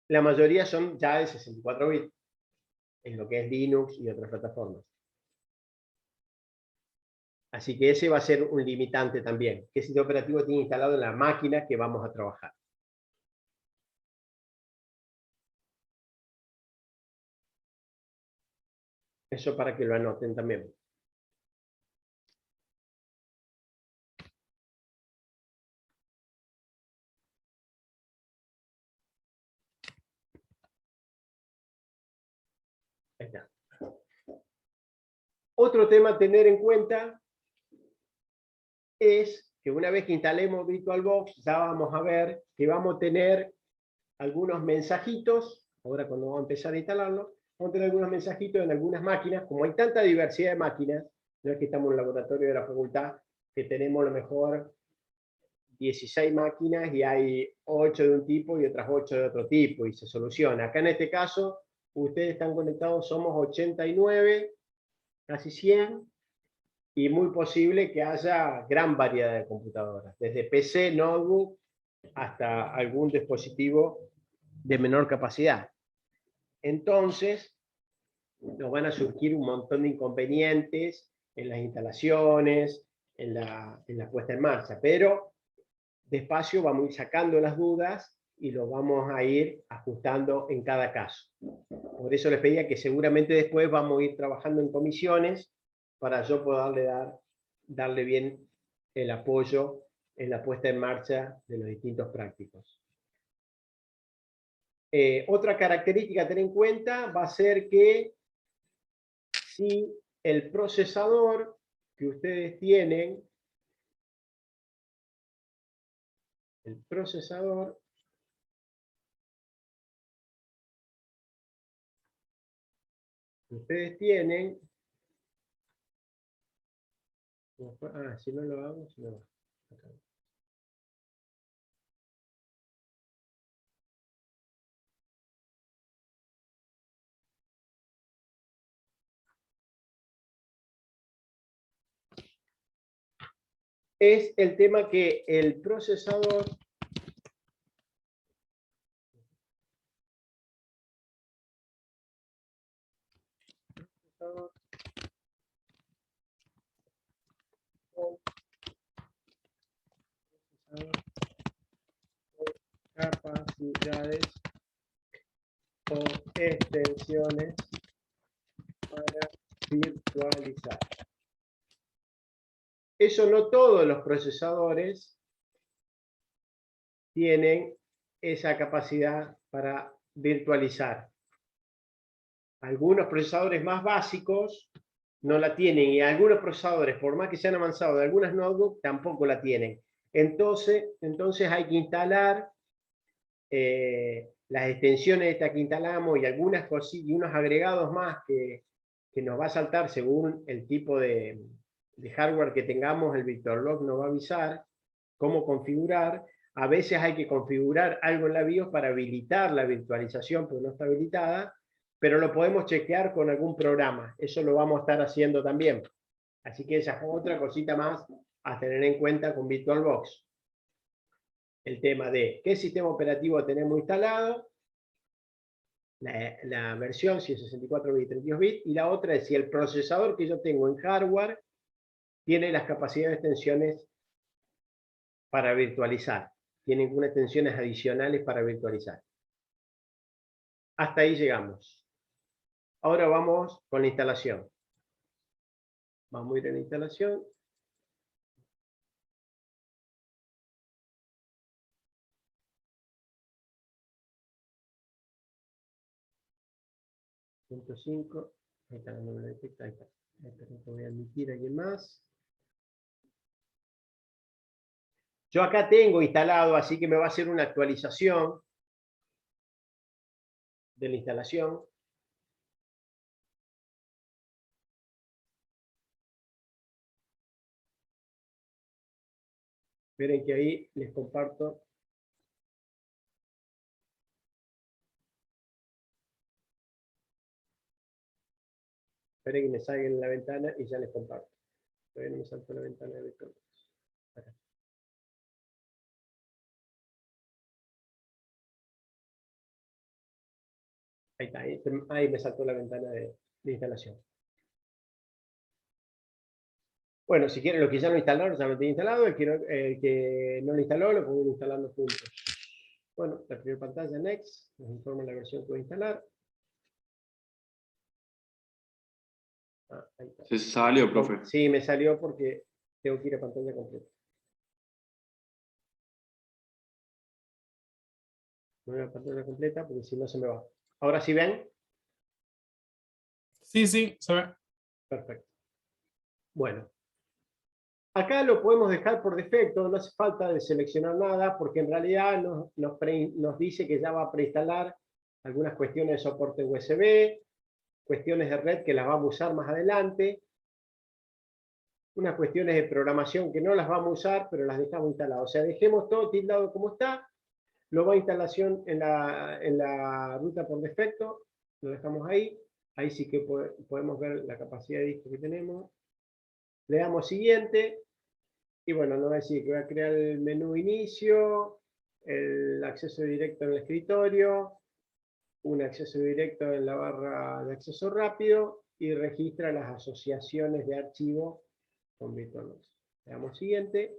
la mayoría son ya de 64 bits, en lo que es Linux y otras plataformas. Así que ese va a ser un limitante también. ¿Qué sistema operativo tiene instalado en la máquina que vamos a trabajar? Eso para que lo anoten también. Ahí está. Otro tema a tener en cuenta es que una vez que instalemos VirtualBox, ya vamos a ver que vamos a tener algunos mensajitos, ahora cuando vamos a empezar a instalarlo, vamos a tener algunos mensajitos en algunas máquinas, como hay tanta diversidad de máquinas, no es que estamos en el laboratorio de la facultad, que tenemos a lo mejor 16 máquinas y hay 8 de un tipo y otras 8 de otro tipo, y se soluciona. Acá en este caso, ustedes están conectados, somos 89, casi 100, y muy posible que haya gran variedad de computadoras, desde PC, notebook, hasta algún dispositivo de menor capacidad. Entonces, nos van a surgir un montón de inconvenientes en las instalaciones, en la puesta en marcha, pero despacio vamos a ir sacando las dudas y lo vamos a ir ajustando en cada caso. Por eso les pedía que seguramente después vamos a ir trabajando en comisiones para yo poderle darle bien el apoyo en la puesta en marcha de los distintos prácticos. Otra característica a tener en cuenta va a ser que si el procesador que ustedes tienen, el procesador que ustedes tienen, si no lo hago, si no, acá. Es el tema que el procesador capacidades o extensiones para virtualizar. Eso no todos los procesadores tienen esa capacidad para virtualizar. Algunos procesadores más básicos no la tienen y algunos procesadores, por más que sean avanzados de algunas notebooks, tampoco la tienen. Entonces hay que instalar las extensiones estas que instalamos y algunas cosillas y unos agregados más que nos va a saltar según el tipo de hardware que tengamos. El VictorLock nos va a avisar cómo configurar. A veces hay que configurar algo en la BIOS para habilitar la virtualización, porque no está habilitada, pero lo podemos chequear con algún programa. Eso lo vamos a estar haciendo también. Así que esa es otra cosita más a tener en cuenta con VirtualBox. El tema de qué sistema operativo tenemos instalado, la versión, si es 64 bits, 32 bits, y la otra es si el procesador que yo tengo en hardware tiene las capacidades de extensiones para virtualizar. Tiene algunas extensiones adicionales para virtualizar. Hasta ahí llegamos. Ahora vamos con la instalación. Vamos a ir a la instalación. Punto 5. Ahí está, no me lo detecta. Ahí está. Voy a admitir a alguien más. Yo acá tengo instalado, así que me va a hacer una actualización de la instalación. Esperen que ahí les comparto. Esperen que me salga en la ventana y ya les comparto. Todavía no me salto la ventana de Víctor. Ahí está, ahí me saltó la ventana de instalación. Bueno, si quieren, los que ya lo instalaron, ya lo tienen instalado. El que no lo instaló, lo pueden ir instalando juntos. Bueno, la primera pantalla, Next, nos informa la versión que voy a instalar. Ahí está. Se salió, profe. Sí, me salió porque tengo que ir a pantalla completa. No voy a pantalla completa porque si no se me va. ¿Ahora sí ven? Sí, sí, se ve. Perfecto. Bueno. Acá lo podemos dejar por defecto, no hace falta de seleccionar nada, porque en realidad nos dice que ya va a preinstalar algunas cuestiones de soporte USB, cuestiones de red que las vamos a usar más adelante, unas cuestiones de programación que no las vamos a usar, pero las dejamos instaladas. O sea, dejemos todo tildado como está, lo va a instalación en la ruta por defecto, lo dejamos ahí sí que podemos ver la capacidad de disco que tenemos. Le damos siguiente, y bueno, nos va a decir que va a crear el menú inicio, el acceso directo en el escritorio, un acceso directo en la barra de acceso rápido, y registra las asociaciones de archivo con VirtualBox. Le damos siguiente.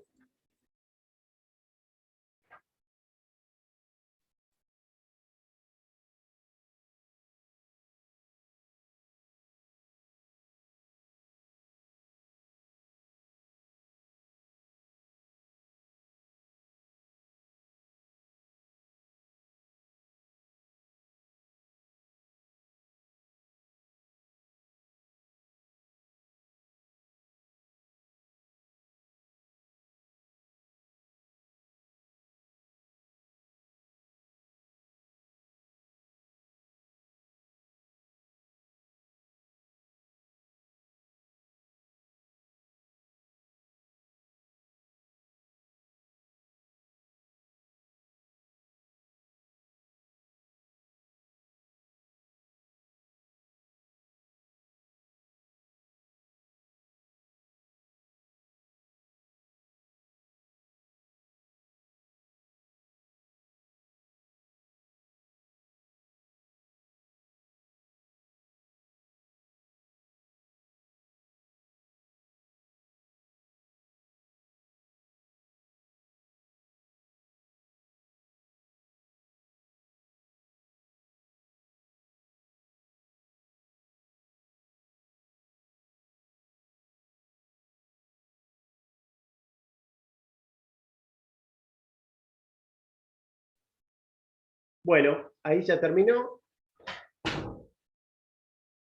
Bueno, ahí ya terminó.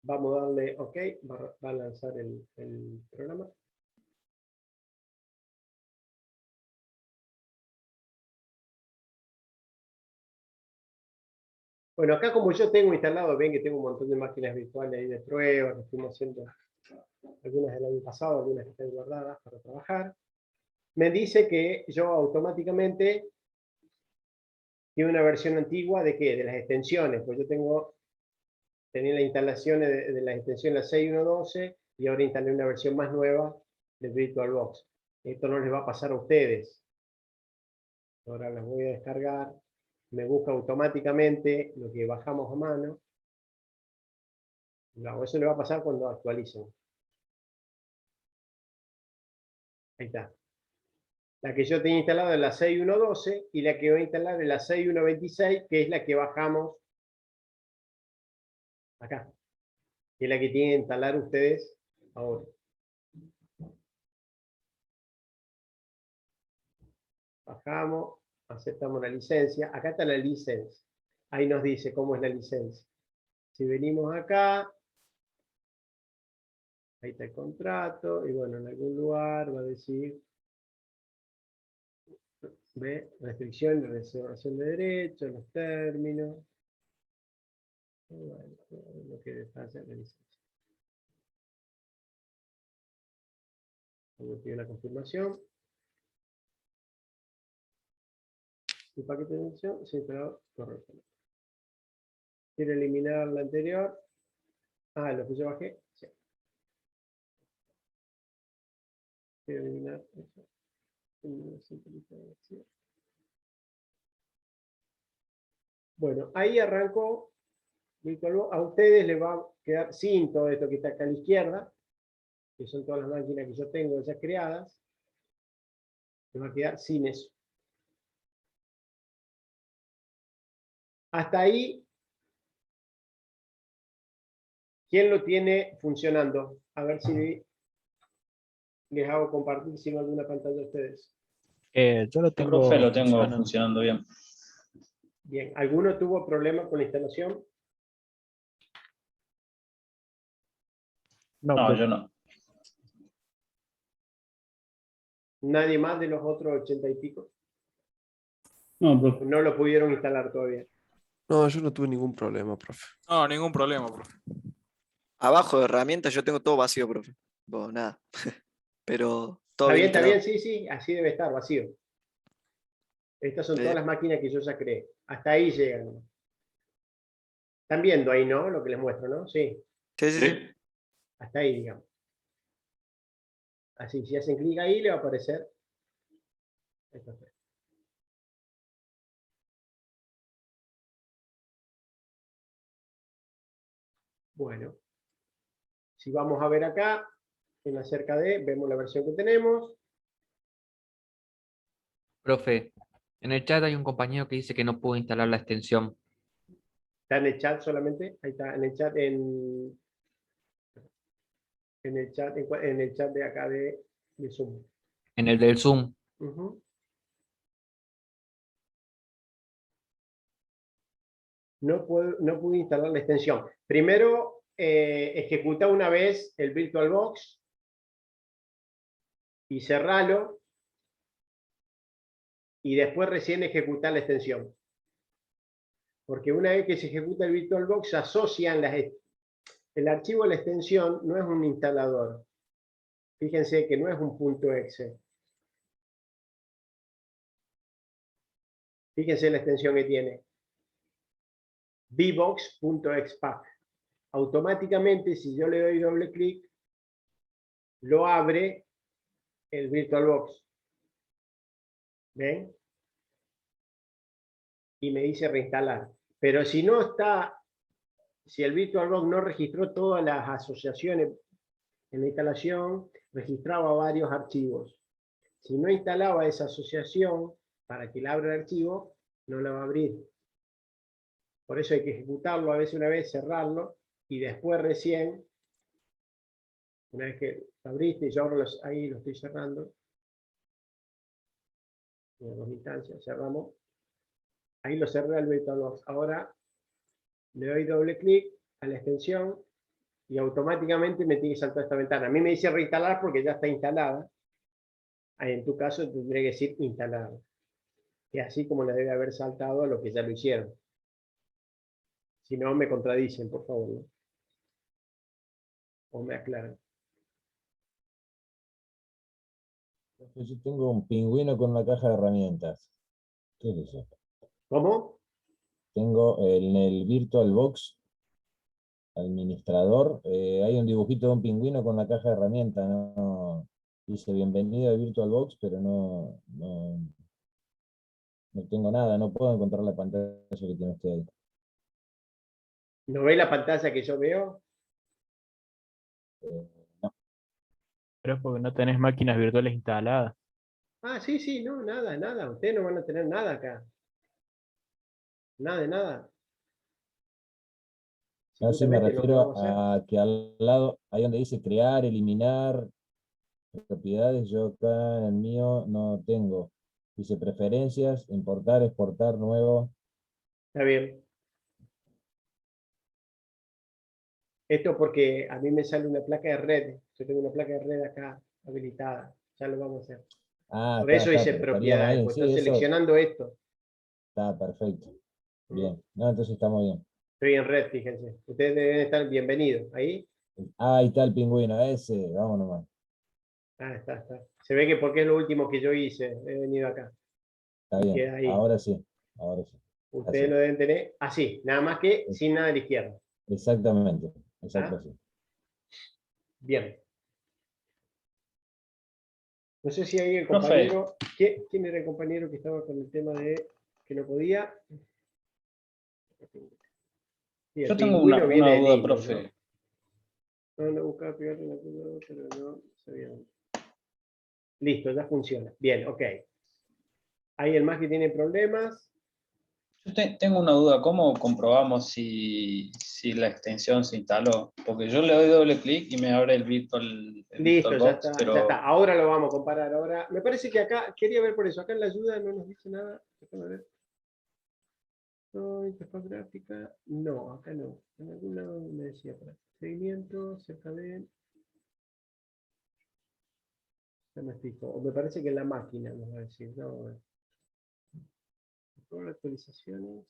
Vamos a darle OK, va a lanzar el programa. Bueno, acá como yo tengo instalado, ven que tengo un montón de máquinas virtuales ahí de prueba, que estuvimos haciendo algunas del año pasado, algunas que están guardadas para trabajar. Me dice que yo automáticamente tiene una versión antigua de ¿qué? De las extensiones, pues yo tenía las instalaciones de las extensiones 6.1.12 y ahora instalé una versión más nueva de VirtualBox. Esto no les va a pasar a ustedes. Ahora las voy a descargar. Me busca automáticamente lo que bajamos a mano. No, eso le va a pasar cuando actualicen. Ahí está. La que yo tenía instalada es la 6.1.12 y la que voy a instalar es la 6.1.26, que es la que bajamos acá. Que es la que tienen que instalar ustedes ahora. Bajamos, aceptamos la licencia. Acá está la licencia. Ahí nos dice cómo es la licencia. Si venimos acá, ahí está el contrato, y bueno, en algún lugar va a decir, ¿ve? Restricción de reservación de derechos, los términos. Bueno, lo que hacer la licencia. Me pide la confirmación. ¿El paquete de edición? Sí, pero correcto. ¿Quiere eliminar la anterior? Ah, lo que yo bajé. Sí. Quiero eliminar eso. Bueno, ahí arrancó VirtualBox. A ustedes les va a quedar sin todo esto que está acá a la izquierda, que son todas las máquinas que yo tengo ya creadas. Les va a quedar sin eso. Hasta ahí, ¿quién lo tiene funcionando? A ver si les hago compartir si no alguna pantalla a ustedes. Yo lo tengo Profe, lo tengo funcionando. funcionando bien. Bien, ¿alguno tuvo problemas con la instalación? No, No, profe. yo no. ¿Nadie más de los otros 80 y pico? No, profe. No lo pudieron instalar todavía. No, yo no tuve ningún problema, profe. No, ningún problema, profe. Abajo de herramientas yo tengo todo vacío, profe. Bueno, nada. Pero todo bien Está instalado. bien, sí, así debe estar, vacío. Estas son Sí. todas las máquinas que yo ya creé. Hasta ahí llegan. Están viendo ahí, ¿no? Lo que les muestro, ¿no? Sí. Sí. Hasta ahí, digamos. Así, si hacen clic ahí, le va a aparecer. Esto. Bueno. Si vamos a ver acá, en acerca de, vemos la versión que tenemos. Profe, en el chat hay un compañero que dice que no pudo instalar la extensión. Está en el chat solamente. Ahí está, en el chat, en el chat de acá de Zoom. En el del Zoom. No pude instalar la extensión. Primero, ejecuta una vez el VirtualBox y cerralo. Y después recién ejecutar la extensión. Porque una vez que se ejecuta el VirtualBox, se asocian el archivo de la extensión no es un instalador. Fíjense que no es un .exe. Fíjense la extensión que tiene. vbox.expac. Automáticamente, si yo le doy doble clic, lo abre el VirtualBox. ¿Ven? Y me dice reinstalar. Pero si no está, si el VirtualBox no registró todas las asociaciones en la instalación, registraba varios archivos. Si no instalaba esa asociación para que le abra el archivo, no la va a abrir. Por eso hay que ejecutarlo a veces una vez, cerrarlo, y después recién, una vez que lo abriste, yo ahora ahí lo estoy cerrando. En dos instancias, cerramos. Ahí lo cerré al VirtualBox. Ahora le doy doble clic a la extensión y automáticamente me tiene que saltar esta ventana. A mí me dice reinstalar porque ya está instalada. Ahí en tu caso tendría que decir instalado. Y así como le debe haber saltado a los que ya lo hicieron. Si no, me contradicen, por favor, ¿no? O me aclaran. Yo tengo un pingüino con una caja de herramientas. ¿Qué es eso? ¿Cómo? Tengo en el VirtualBox administrador, hay un dibujito de un pingüino con una caja de herramientas. ¿No? Dice bienvenido al VirtualBox, pero no tengo nada, no puedo encontrar la pantalla que tiene usted ahí. ¿No ve la pantalla que yo veo? No. Pero es porque no tenés máquinas virtuales instaladas. Ah, sí, sí, no, nada, nada. Ustedes no van a tener nada acá. Nada de nada. No, sí me Simplemente lo que refiero vamos a hacer. a que al lado, ahí donde dice crear, eliminar propiedades, yo acá en el mío no tengo. Dice preferencias, importar, exportar, nuevo. Está bien. Esto porque a mí me sale una placa de red. Yo tengo una placa de red acá habilitada. Ya lo vamos a hacer. Ah, Por eso está, dice pero estarían propiedades, ahí. pues Sí, estoy eso seleccionando esto. está perfecto. Bien. No, entonces estamos bien. Estoy en red, fíjense. Ustedes deben estar bienvenidos. Ahí. Ah, ahí está el pingüino, ese, vamos nomás. Ah, está. Se ve que porque es lo último que yo hice. He venido acá. Está Y bien. queda ahí. Ahora sí. Ahora sí. Ustedes Así. lo deben tener así, nada más que Sí. sin nada a la izquierda. Exactamente. Exacto ¿Ah? así. Bien. No sé si hay el Profe. compañero. ¿Quién era el compañero que estaba con el tema de que no podía? Sí, el Yo tengo pingüino una viene de duda, Linux, profe. No buscaba pegar una cosa, pero no sabía. Listo, ya funciona. Bien, ok. ¿Hay el más que tiene problemas? Yo tengo una duda, ¿cómo comprobamos si la extensión se instaló? Porque yo le doy doble clic y me abre el Listo, ya VirtualBox, está, pero ya está. Ahora lo vamos a comparar. Ahora, me parece que acá, quería ver por eso, acá en la ayuda no nos dice nada. Déjame ver. No, interfaz gráfica. No, acá no. En algún lado me decía para seguimiento, cerca de. Ya me explico. O me parece que en la máquina nos va a decir. No, a ver. Por actualizaciones.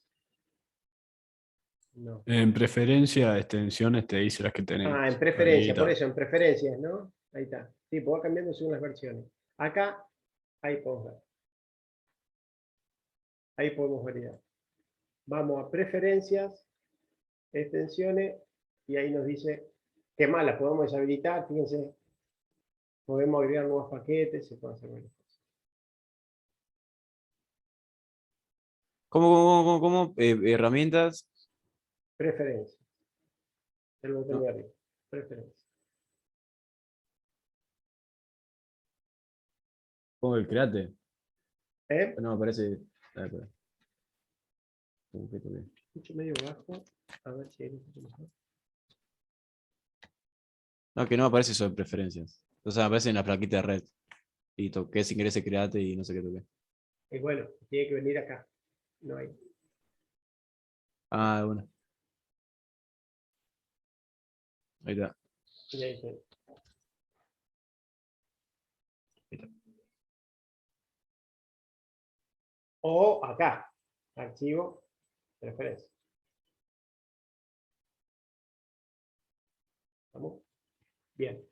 No. En preferencia, extensiones te dice las que tenés. Ah, en preferencia, por habilitadas. eso, en preferencias, ¿no? Ahí está. Sí, pues va cambiando según las versiones. Acá, ahí podemos ver. Ahí podemos ver. Vamos a preferencias, extensiones, y ahí nos dice qué más las podemos deshabilitar. Fíjense, podemos agregar nuevos paquetes, se pueden hacer varias cosas. ¿Cómo? Herramientas. Preferencias. El botón No. de arriba. Preferencias. Pongo el create. No, me parece. Espera. Escucho medio bajo. A ver si hay un poquito mejor. No, que no aparece eso de preferencias. O sea, aparece en la plaquita de red. Y toqué sin querer ese create y no sé qué toqué. Y bueno, tiene que venir acá. No hay. Ah, bueno. Ahí está. Y ahí está. O acá. Archivo. Preferencias. ¿Estamos? Bien.